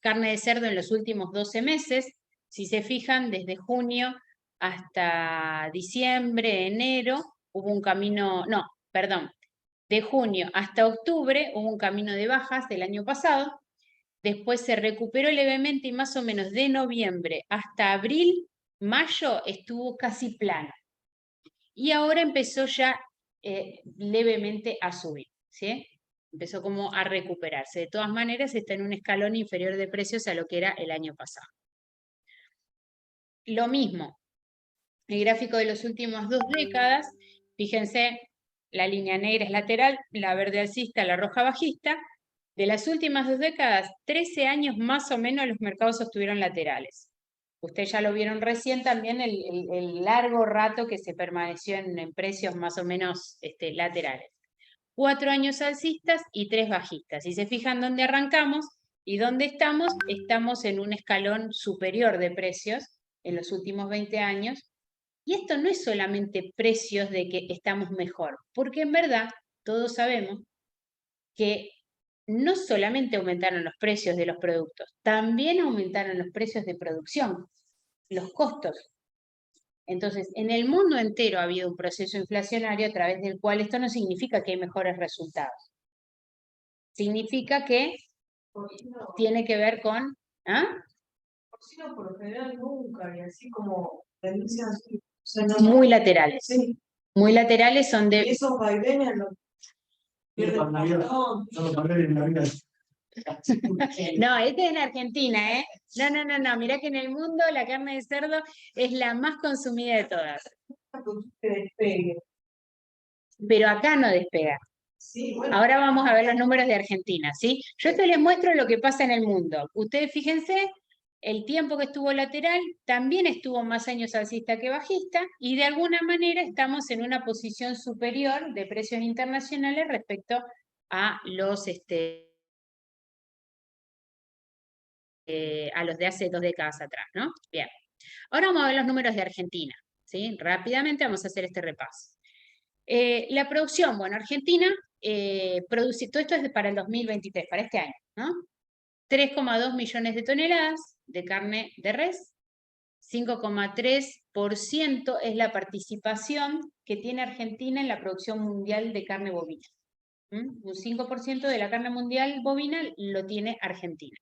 carne de cerdo en los últimos 12 meses. Si se fijan, desde junio hasta diciembre, enero, hubo un camino, no, perdón, de junio hasta octubre hubo un camino de bajas del año pasado, después se recuperó levemente y más o menos de noviembre hasta abril, mayo estuvo casi plano. Y ahora empezó ya levemente a subir, ¿sí? Empezó como a recuperarse. De todas maneras está en un escalón inferior de precios a lo que era el año pasado. Lo mismo, el gráfico de las últimas 2 décadas, fíjense, la línea negra es lateral, la verde alcista, la roja bajista. De las últimas 2 décadas, 13 años más o menos los mercados estuvieron laterales. Ustedes ya lo vieron recién también el largo rato que se permaneció en precios más o menos laterales. 4 años alcistas y 3 bajistas. Si se fijan dónde arrancamos y dónde estamos en un escalón superior de precios en los últimos 20 años. Y esto no es solamente precios de que estamos mejor, porque en verdad todos sabemos que no solamente aumentaron los precios de los productos, también aumentaron los precios de producción, los costos. Entonces, en el mundo entero ha habido un proceso inflacionario a través del cual esto no significa que hay mejores resultados. Significa que tiene que ver con... Por lo general nunca, y así como tendencias así. Muy laterales. Sí. Muy laterales son de... Y esos vaivenes los pierden No, este es en Argentina, ¿eh? No, mirá que en el mundo la carne de cerdo es la más consumida de todas. Pero acá no despega. Sí, bueno. Ahora vamos a ver los números de Argentina, ¿sí? Yo esto les muestro lo que pasa en el mundo. Ustedes fíjense, el tiempo que estuvo lateral también estuvo más años alcista que bajista, y de alguna manera estamos en una posición superior de precios internacionales respecto a los de hace 2 décadas atrás, ¿no? Bien. Ahora vamos a ver los números de Argentina, ¿sí? Rápidamente vamos a hacer este repaso. La producción, bueno, Argentina produce, todo esto es para el 2023, para este año, ¿no? 3,2 millones de toneladas de carne de res, 5,3% es la participación que tiene Argentina en la producción mundial de carne bovina. Un 5% de la carne mundial bovina lo tiene Argentina.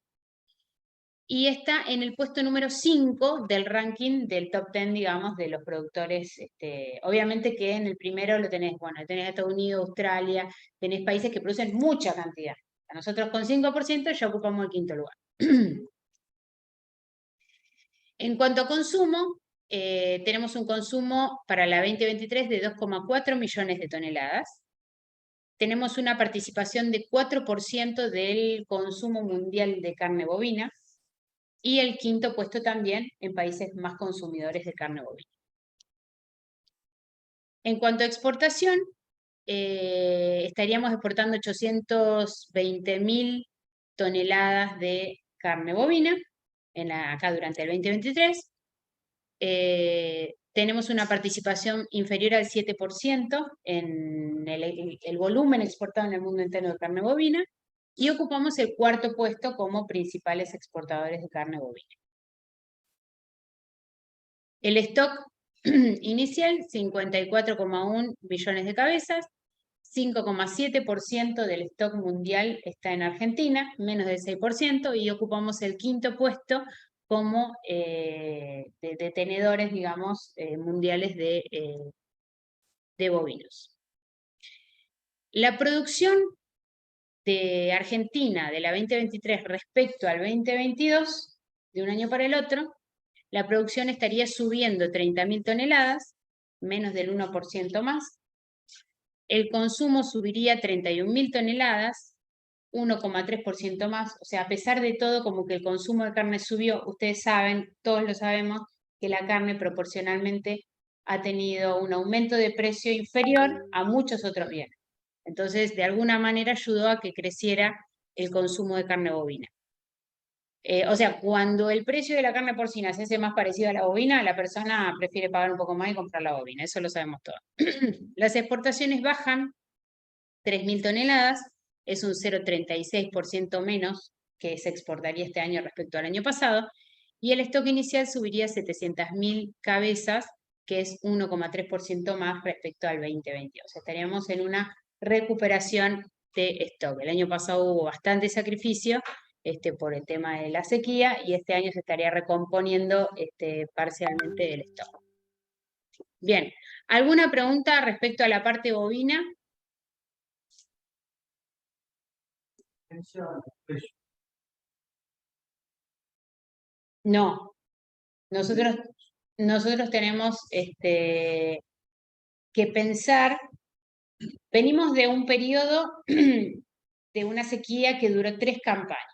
Y está en el puesto número 5 del ranking del top 10, digamos, de los productores. Obviamente que en el primero lo tenés, bueno, tenés Estados Unidos, Australia, tenés países que producen mucha cantidad. A nosotros con 5% ya ocupamos el 5º lugar. En cuanto a consumo, tenemos un consumo para la 2023 de 2,4 millones de toneladas. Tenemos una participación de 4% del consumo mundial de carne bovina. Y el 5º puesto también en países más consumidores de carne bovina. En cuanto a exportación, estaríamos exportando 820.000 toneladas de carne bovina acá durante el 2023. Tenemos una participación inferior al 7% en el volumen exportado en el mundo entero de carne bovina. Y ocupamos el 4º puesto como principales exportadores de carne bovina. El stock inicial, 54,1 millones de cabezas, 5,7% del stock mundial está en Argentina, menos del 6%, y ocupamos el 5º puesto como de tenedores, digamos, mundiales de bovinos. La producción de Argentina de la 2023 respecto al 2022, de un año para el otro, la producción estaría subiendo 30.000 toneladas, menos del 1% más. El consumo subiría 31.000 toneladas, 1,3% más. O sea, a pesar de todo, como que el consumo de carne subió, ustedes saben, todos lo sabemos, que la carne proporcionalmente ha tenido un aumento de precio inferior a muchos otros bienes. Entonces, de alguna manera ayudó a que creciera el consumo de carne bovina. O sea, cuando el precio de la carne porcina se hace más parecido a la bovina, la persona prefiere pagar un poco más y comprar la bovina, eso lo sabemos todos. Las exportaciones bajan 3.000 toneladas, es un 0,36% menos que se exportaría este año respecto al año pasado, y el stock inicial subiría a 700.000 cabezas, que es 1,3% más respecto al 2022. O sea, estaríamos en una recuperación de stock. El año pasado hubo bastante sacrificio por el tema de la sequía, y este año se estaría recomponiendo parcialmente el stock. Bien, ¿alguna pregunta respecto a la parte bovina? No, nosotros tenemos que pensar, venimos de un periodo de una sequía que duró 3 campañas.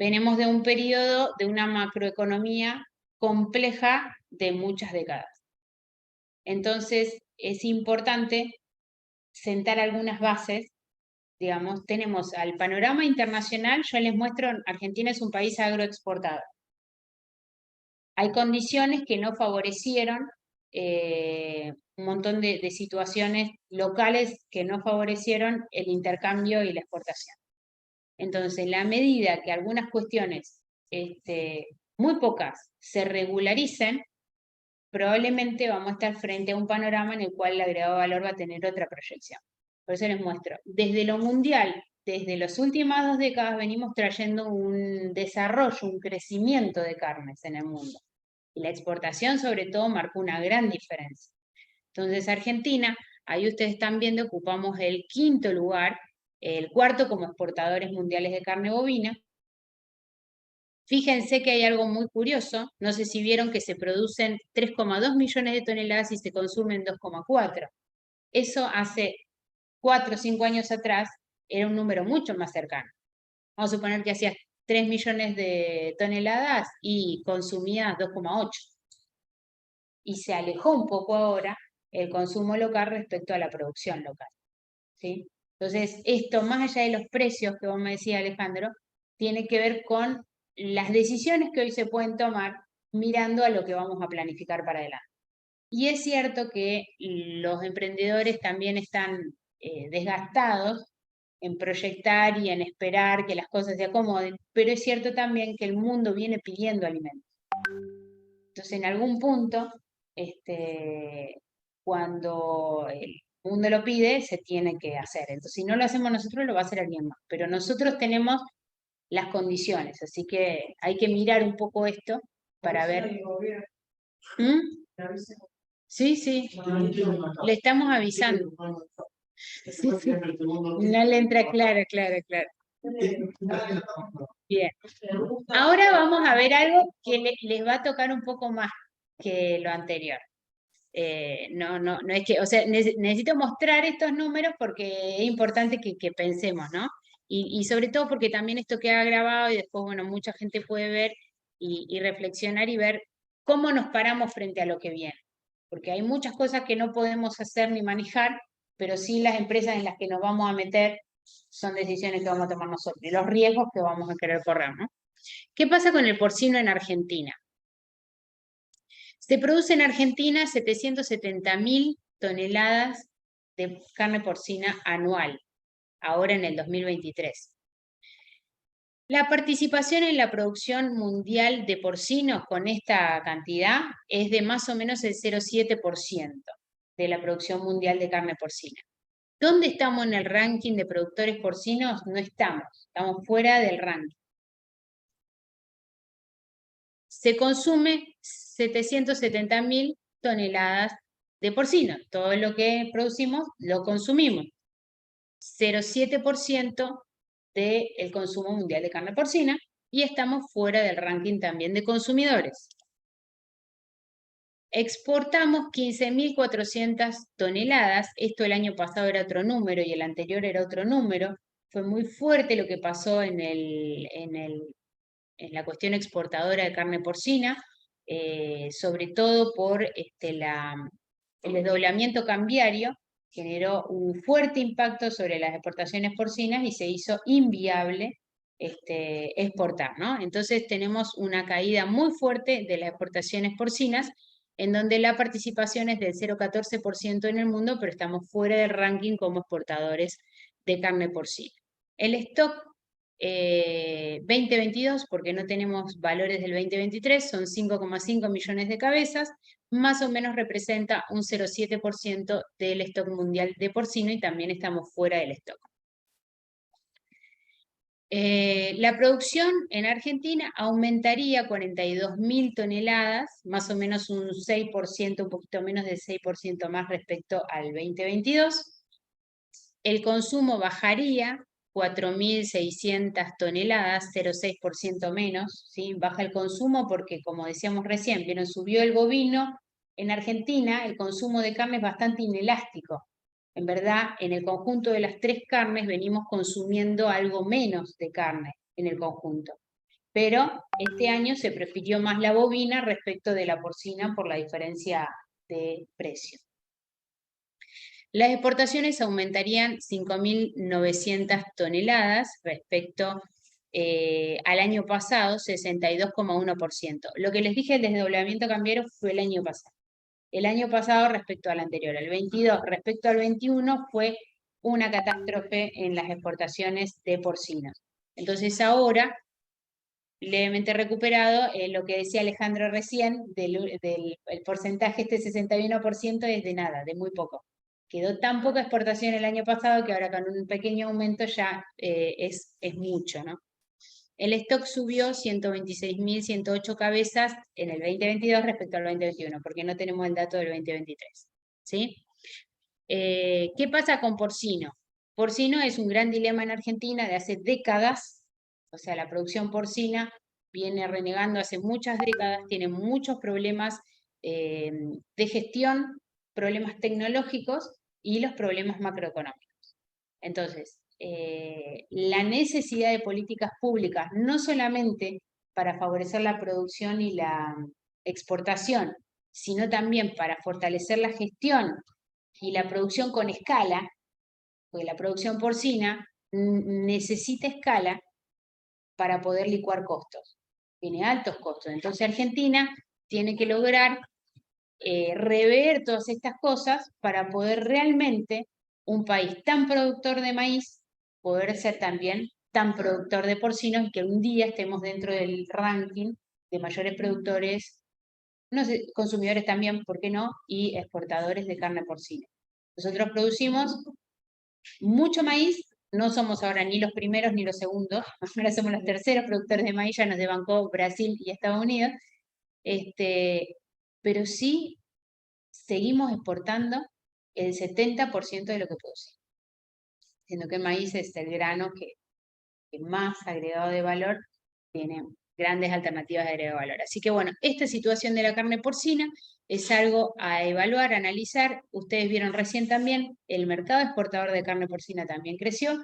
venimos de un periodo de una macroeconomía compleja de muchas décadas. Entonces, es importante sentar algunas bases. Digamos, tenemos al panorama internacional, yo les muestro, Argentina es un país agroexportador. Hay condiciones que no favorecieron, un montón de situaciones locales que no favorecieron el intercambio y la exportación. Entonces, en la medida que algunas cuestiones, muy pocas, se regularicen, probablemente vamos a estar frente a un panorama en el cual el agregado valor va a tener otra proyección. Por eso les muestro, desde lo mundial, desde las últimas 2 décadas venimos trayendo un desarrollo, un crecimiento de carnes en el mundo. Y la exportación sobre todo marcó una gran diferencia. Entonces Argentina, ahí ustedes están viendo, ocupamos el 5º lugar, el 4º como exportadores mundiales de carne bovina. Fíjense que hay algo muy curioso, no sé si vieron que se producen 3,2 millones de toneladas y se consumen 2,4. Eso hace 4 o 5 años atrás era un número mucho más cercano. Vamos a suponer que hacías 3 millones de toneladas y consumías 2,8. Y se alejó un poco ahora el consumo local respecto a la producción local, ¿sí? Entonces, esto, más allá de los precios que vos me decías, Alejandro, tiene que ver con las decisiones que hoy se pueden tomar mirando a lo que vamos a planificar para adelante. Y es cierto que los emprendedores también están desgastados en proyectar y en esperar que las cosas se acomoden, pero es cierto también que el mundo viene pidiendo alimentos. Entonces, en algún punto, cuando el mundo lo pide, se tiene que hacer. Entonces, si no lo hacemos nosotros, lo va a hacer alguien más. Pero nosotros tenemos las condiciones, así que hay que mirar un poco esto para ver. ¿Mm? Sí, sí, le estamos avisando. Sí, sí. No le entra, claro. Bien. Ahora vamos a ver algo que les va a tocar un poco más que lo anterior. No es que, o sea, necesito mostrar estos números porque es importante que pensemos, ¿no? Y sobre todo porque también esto queda grabado y después, bueno, mucha gente puede ver y reflexionar y ver cómo nos paramos frente a lo que viene. Porque hay muchas cosas que no podemos hacer ni manejar, pero sí las empresas en las que nos vamos a meter son decisiones que vamos a tomar nosotros y los riesgos que vamos a querer correr, ¿no? ¿Qué pasa con el porcino en Argentina? Se produce en Argentina 770.000 toneladas de carne porcina anual, ahora en el 2023. La participación en la producción mundial de porcinos con esta cantidad es de más o menos el 0,7% de la producción mundial de carne porcina. ¿Dónde estamos en el ranking de productores porcinos? No estamos fuera del ranking. Se consume 770.000 toneladas de porcino. Todo lo que producimos lo consumimos. 0,7% del consumo mundial de carne porcina y estamos fuera del ranking también de consumidores. Exportamos 15.400 toneladas. Esto el año pasado era otro número y el anterior era otro número. Fue muy fuerte lo que pasó en la cuestión exportadora de carne porcina, sobre todo por el desdoblamiento cambiario, generó un fuerte impacto sobre las exportaciones porcinas y se hizo inviable exportar, ¿no? Entonces tenemos una caída muy fuerte de las exportaciones porcinas, en donde la participación es del 0,14% en el mundo, pero estamos fuera del ranking como exportadores de carne porcina. El stock 2022, porque no tenemos valores del 2023, son 5,5 millones de cabezas, más o menos representa un 0,7% del stock mundial de porcino y también estamos fuera del stock. La producción en Argentina aumentaría 42.000 toneladas, más o menos un 6%, un poquito menos del 6% más respecto al 2022. El consumo bajaría 4.600 toneladas, 0,6% menos, ¿sí? Baja el consumo porque, como decíamos recién, vieron, subió el bovino. En Argentina el consumo de carne es bastante inelástico. En verdad, en el conjunto de las 3 carnes venimos consumiendo algo menos de carne en el conjunto. pero este año se prefirió más la bovina respecto de la porcina por la diferencia de precio. Las exportaciones aumentarían 5.900 toneladas respecto al año pasado, 62,1%. Lo que les dije, el desdoblamiento cambiario fue el año pasado. El año pasado respecto al anterior, el 22 respecto al 21 fue una catástrofe en las exportaciones de porcinos. Entonces ahora, levemente recuperado, lo que decía Alejandro recién, el porcentaje, este 61% es de nada, de muy poco. Quedó tan poca exportación el año pasado que ahora con un pequeño aumento ya es mucho, ¿no? El stock subió 126.108 cabezas en el 2022 respecto al 2021, porque no tenemos el dato del 2023, ¿sí? ¿Qué pasa con porcino? Porcino es un gran dilema en Argentina de hace décadas, o sea, la producción porcina viene renegando hace muchas décadas, tiene muchos problemas de gestión, problemas tecnológicos y los problemas macroeconómicos. Entonces, la necesidad de políticas públicas, no solamente para favorecer la producción y la exportación, sino también para fortalecer la gestión y la producción con escala, porque la producción porcina necesita escala para poder licuar costos, tiene altos costos. Entonces Argentina tiene que lograr rever todas estas cosas para poder realmente, un país tan productor de maíz, poder ser también tan productor de porcinos y que un día estemos dentro del ranking de mayores productores, no sé, consumidores también, ¿por qué no? Y exportadores de carne porcina. Nosotros producimos mucho maíz, no somos ahora ni los primeros ni los segundos, ahora somos los terceros productores de maíz, ya nos desbancó Brasil y Estados Unidos, pero sí seguimos exportando el 70% de lo que producimos, siendo que el maíz es el grano que más agregado de valor tiene, grandes alternativas de agregado de valor. Así que bueno, esta situación de la carne porcina es algo a evaluar, a analizar. Ustedes vieron recién también, el mercado exportador de carne porcina también creció,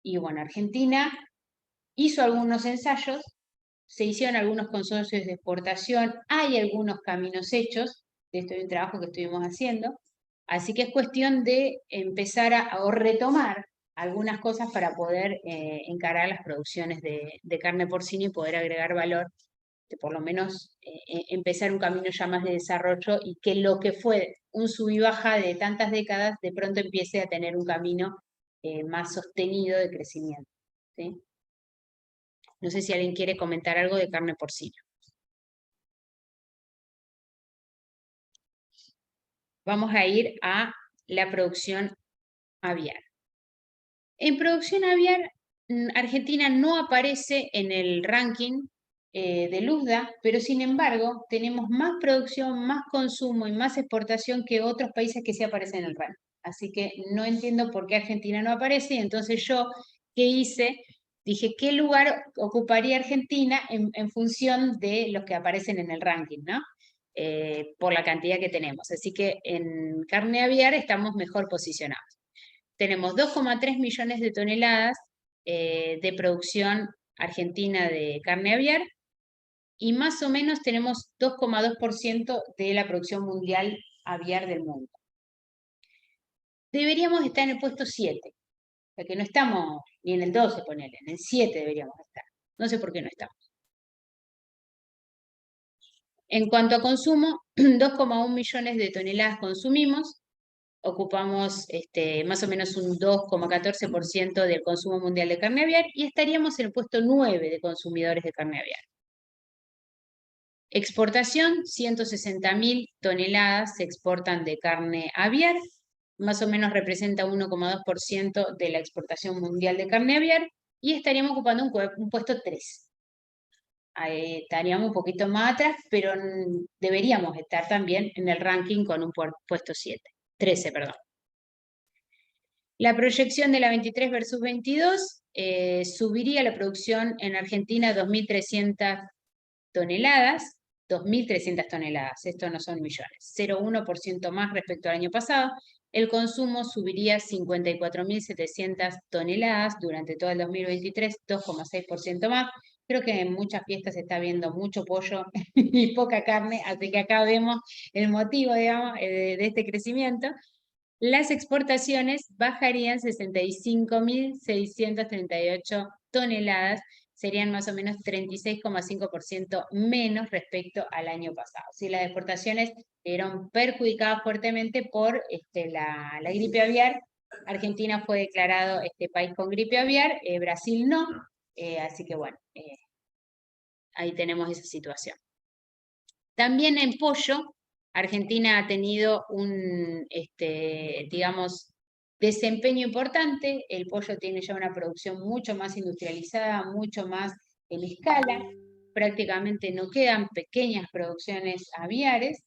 y bueno, Argentina hizo algunos ensayos, se hicieron algunos consorcios de exportación, hay algunos caminos hechos, de esto es un trabajo que estuvimos haciendo, así que es cuestión de empezar a retomar algunas cosas para poder encarar las producciones de carne porcina y poder agregar valor, de por lo menos empezar un camino ya más de desarrollo y que lo que fue un sub y baja de tantas décadas de pronto empiece a tener un camino más sostenido de crecimiento, ¿sí? No sé si alguien quiere comentar algo de carne porcina. Vamos a ir a la producción aviar. En producción aviar, Argentina no aparece en el ranking del USDA, pero sin embargo tenemos más producción, más consumo y más exportación que otros países que sí aparecen en el ranking. Así que no entiendo por qué Argentina no aparece, y entonces yo, ¿qué hice? Dije, ¿qué lugar ocuparía Argentina en función de los que aparecen en el ranking, ¿no? Por la cantidad que tenemos. Así que en carne aviar estamos mejor posicionados. Tenemos 2,3 millones de toneladas de producción argentina de carne aviar y más o menos tenemos 2,2% de la producción mundial aviar del mundo. Deberíamos estar en el puesto 7, o sea que no estamos ni en el 12, ponele, en el 7 deberíamos estar. No sé por qué no estamos. En cuanto a consumo, 2,1 millones de toneladas consumimos, ocupamos más o menos un 2,14% del consumo mundial de carne aviar y estaríamos en el puesto 9 de consumidores de carne aviar. Exportación, 160.000 toneladas se exportan de carne aviar, más o menos representa 1,2% de la exportación mundial de carne aviar y estaríamos ocupando un puesto 3. Estaríamos un poquito más atrás, pero deberíamos estar también en el ranking con un puesto 13, perdón. La proyección de la 23 versus 22 subiría la producción en Argentina a 2.300 toneladas, 2.300 toneladas, esto no son millones, 0,1% más respecto al año pasado. El consumo subiría 54.700 toneladas durante todo el 2023, 2,6% más. Creo que en muchas fiestas se está viendo mucho pollo y poca carne, así que acá vemos el motivo, digamos, de este crecimiento. Las exportaciones bajarían 65.638 toneladas, serían más o menos 36,5% menos respecto al año pasado. Si las exportaciones eran perjudicadas fuertemente por la gripe aviar. Argentina fue declarado país con gripe aviar, Brasil no, así que bueno, ahí tenemos esa situación. También en pollo, Argentina ha tenido un, digamos, desempeño importante. El pollo tiene ya una producción mucho más industrializada, mucho más en escala. Prácticamente no quedan pequeñas producciones aviares.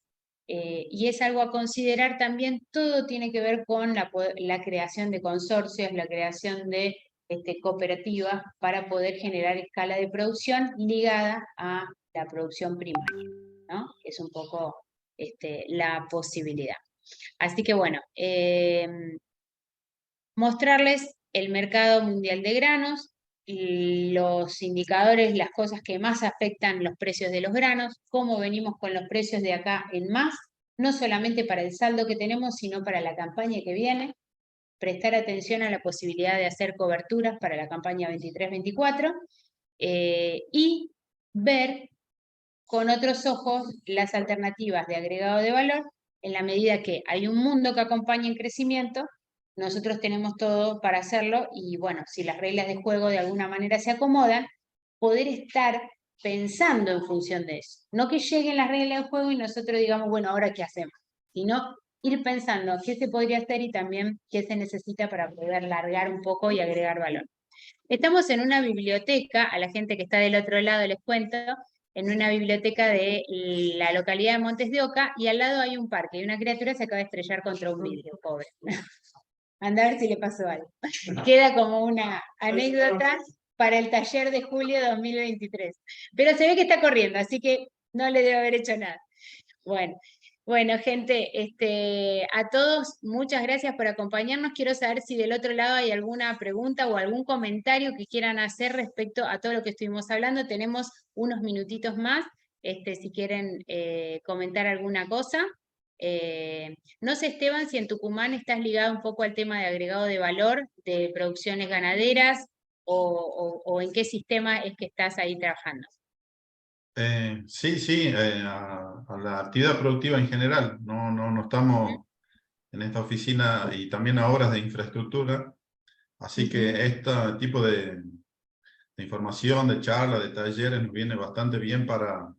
Y es algo a considerar también. Todo tiene que ver con la creación de consorcios, la creación de cooperativas para poder generar escala de producción ligada a la producción primaria, ¿no? Es un poco la posibilidad. Así que bueno, mostrarles el mercado mundial de granos, los indicadores, las cosas que más afectan los precios de los granos, cómo venimos con los precios de acá en más, no solamente para el saldo que tenemos, sino para la campaña que viene. Prestar atención a la posibilidad de hacer coberturas para la campaña 23-24 y ver con otros ojos las alternativas de agregado de valor. En la medida que hay un mundo que acompaña en crecimiento, nosotros tenemos todo para hacerlo y bueno, si las reglas de juego de alguna manera se acomodan, poder estar pensando en función de eso. No que lleguen las reglas de juego y nosotros digamos, bueno, ¿ahora qué hacemos? Sino ir pensando qué se podría hacer y también qué se necesita para poder largar un poco y agregar valor. Estamos en una biblioteca, a la gente que está del otro lado les cuento, en una biblioteca de la localidad de Montes de Oca, y al lado hay un parque, y una criatura se acaba de estrellar contra un vidrio, pobre. Anda a ver si le pasó algo. Queda como una anécdota para el taller de julio de 2023. Pero se ve que está corriendo, así que no le debe haber hecho nada. Bueno, gente, a todos, muchas gracias por acompañarnos. Quiero saber si del otro lado hay alguna pregunta o algún comentario que quieran hacer respecto a todo lo que estuvimos hablando. Tenemos unos minutitos más, si quieren comentar alguna cosa. No sé, Esteban, si en Tucumán estás ligado un poco al tema de agregado de valor de producciones ganaderas o en qué sistema es que estás ahí trabajando. Sí, a la actividad productiva en general. No estamos en esta oficina y también a obras de infraestructura. Así que este tipo de información, de charla, de talleres nos viene bastante bien para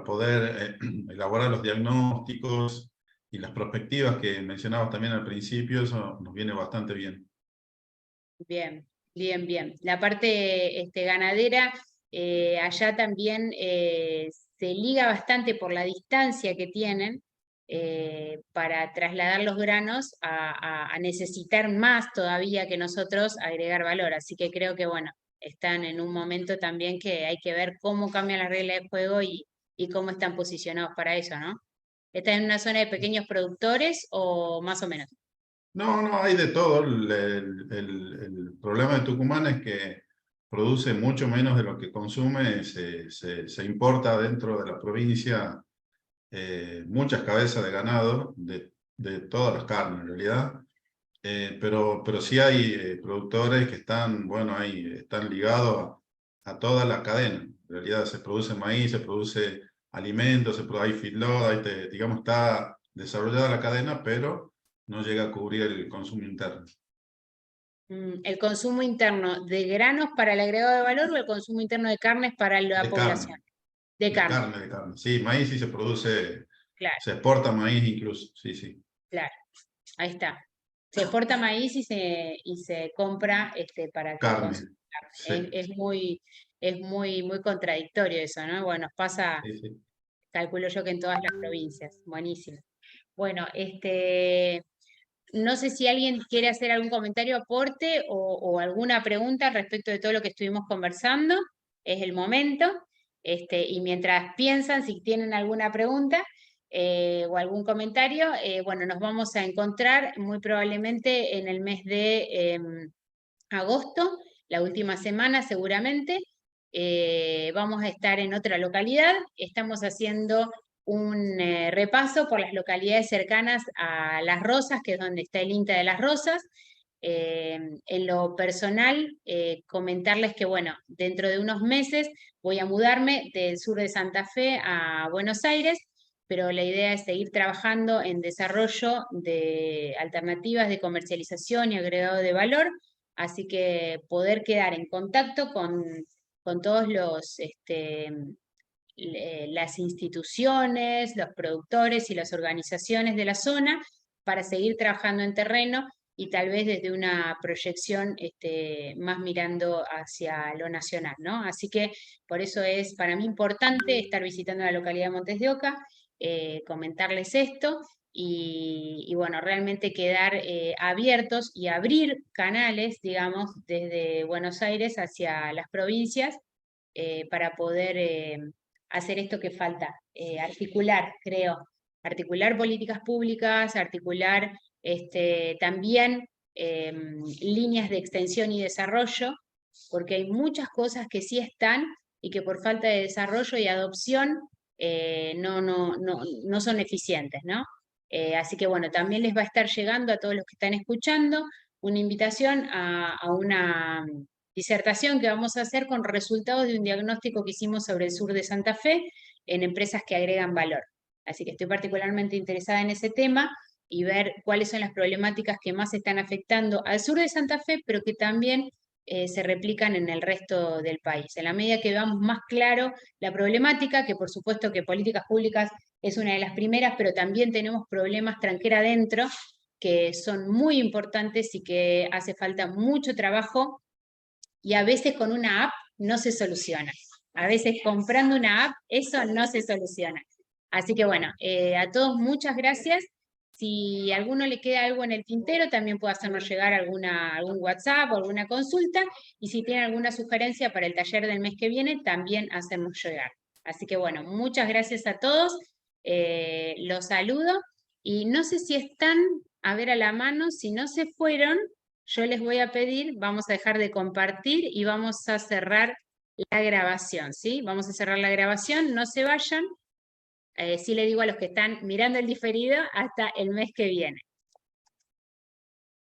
poder elaborar los diagnósticos y las perspectivas que mencionabas también al principio. Eso nos viene bastante bien. Bien. La parte ganadera, allá también se liga bastante por la distancia que tienen para trasladar los granos a necesitar más todavía que nosotros agregar valor. Así que creo que, bueno, están en un momento también que hay que ver cómo cambian las reglas de juego y cómo están posicionados para eso, ¿no? ¿Están en una zona de pequeños productores o más o menos? No, hay de todo. El problema de Tucumán es que produce mucho menos de lo que consume, se importa dentro de la provincia muchas cabezas de ganado, de todas las carnes en realidad, pero sí hay productores que están, bueno, ahí están ligados a toda la cadena. En realidad se produce maíz, se produce alimentos, hay feedlot, digamos, está desarrollada la cadena, pero no llega a cubrir el consumo interno. ¿El consumo interno de granos para el agregado de valor o el consumo interno de carnes para la población? De carne. De carne. Sí, maíz sí se produce, claro. Se exporta maíz incluso, sí. Claro, ahí está. Se exporta maíz y se compra para que carne. Sí. Es muy contradictorio eso, ¿no? Bueno, nos pasa, sí. Calculo yo que en todas las provincias. Buenísimo. Bueno, no sé si alguien quiere hacer algún comentario, aporte o alguna pregunta respecto de todo lo que estuvimos conversando. Es el momento. Y mientras piensan, si tienen alguna pregunta o algún comentario, bueno, nos vamos a encontrar muy probablemente en el mes de agosto, la última semana seguramente, vamos a estar en otra localidad. Estamos haciendo un repaso por las localidades cercanas a Las Rosas, que es donde está el INTA de Las Rosas. En lo personal, comentarles que, bueno, dentro de unos meses voy a mudarme del sur de Santa Fe a Buenos Aires, pero la idea es seguir trabajando en desarrollo de alternativas de comercialización y agregado de valor, así que poder quedar en contacto con todos los las instituciones, los productores y las organizaciones de la zona para seguir trabajando en terreno y tal vez desde una proyección más mirando hacia lo nacional, ¿no? Así que por eso es para mí importante estar visitando la localidad de Montes de Oca, comentarles esto y bueno, realmente quedar abiertos y abrir canales, digamos, desde Buenos Aires hacia las provincias para poder hacer esto que falta, articular, creo, articular políticas públicas, articular también líneas de extensión y desarrollo, porque hay muchas cosas que sí están y que por falta de desarrollo y adopción no son eficientes, ¿no? Así que bueno, también les va a estar llegando a todos los que están escuchando una invitación a una disertación que vamos a hacer con resultados de un diagnóstico que hicimos sobre el sur de Santa Fe en empresas que agregan valor. Así que estoy particularmente interesada en ese tema y ver cuáles son las problemáticas que más están afectando al sur de Santa Fe, pero que también se replican en el resto del país. En la medida que veamos más claro la problemática, que por supuesto que políticas públicas es una de las primeras, pero también tenemos problemas tranquera adentro que son muy importantes y que hace falta mucho trabajo y a veces con una app no se soluciona. A veces comprando una app eso no se soluciona. Así que bueno, a todos muchas gracias. Si a alguno le queda algo en el tintero, también puede hacernos llegar algún WhatsApp o alguna consulta. Y si tienen alguna sugerencia para el taller del mes que viene, también hacemos llegar. Así que bueno, muchas gracias a todos. Los saludo. Y no sé si están a ver a la mano, si no se fueron, yo les voy a pedir, vamos a dejar de compartir y vamos a cerrar la grabación, ¿sí? Vamos a cerrar la grabación, no se vayan. Sí le digo a los que están mirando el diferido hasta el mes que viene.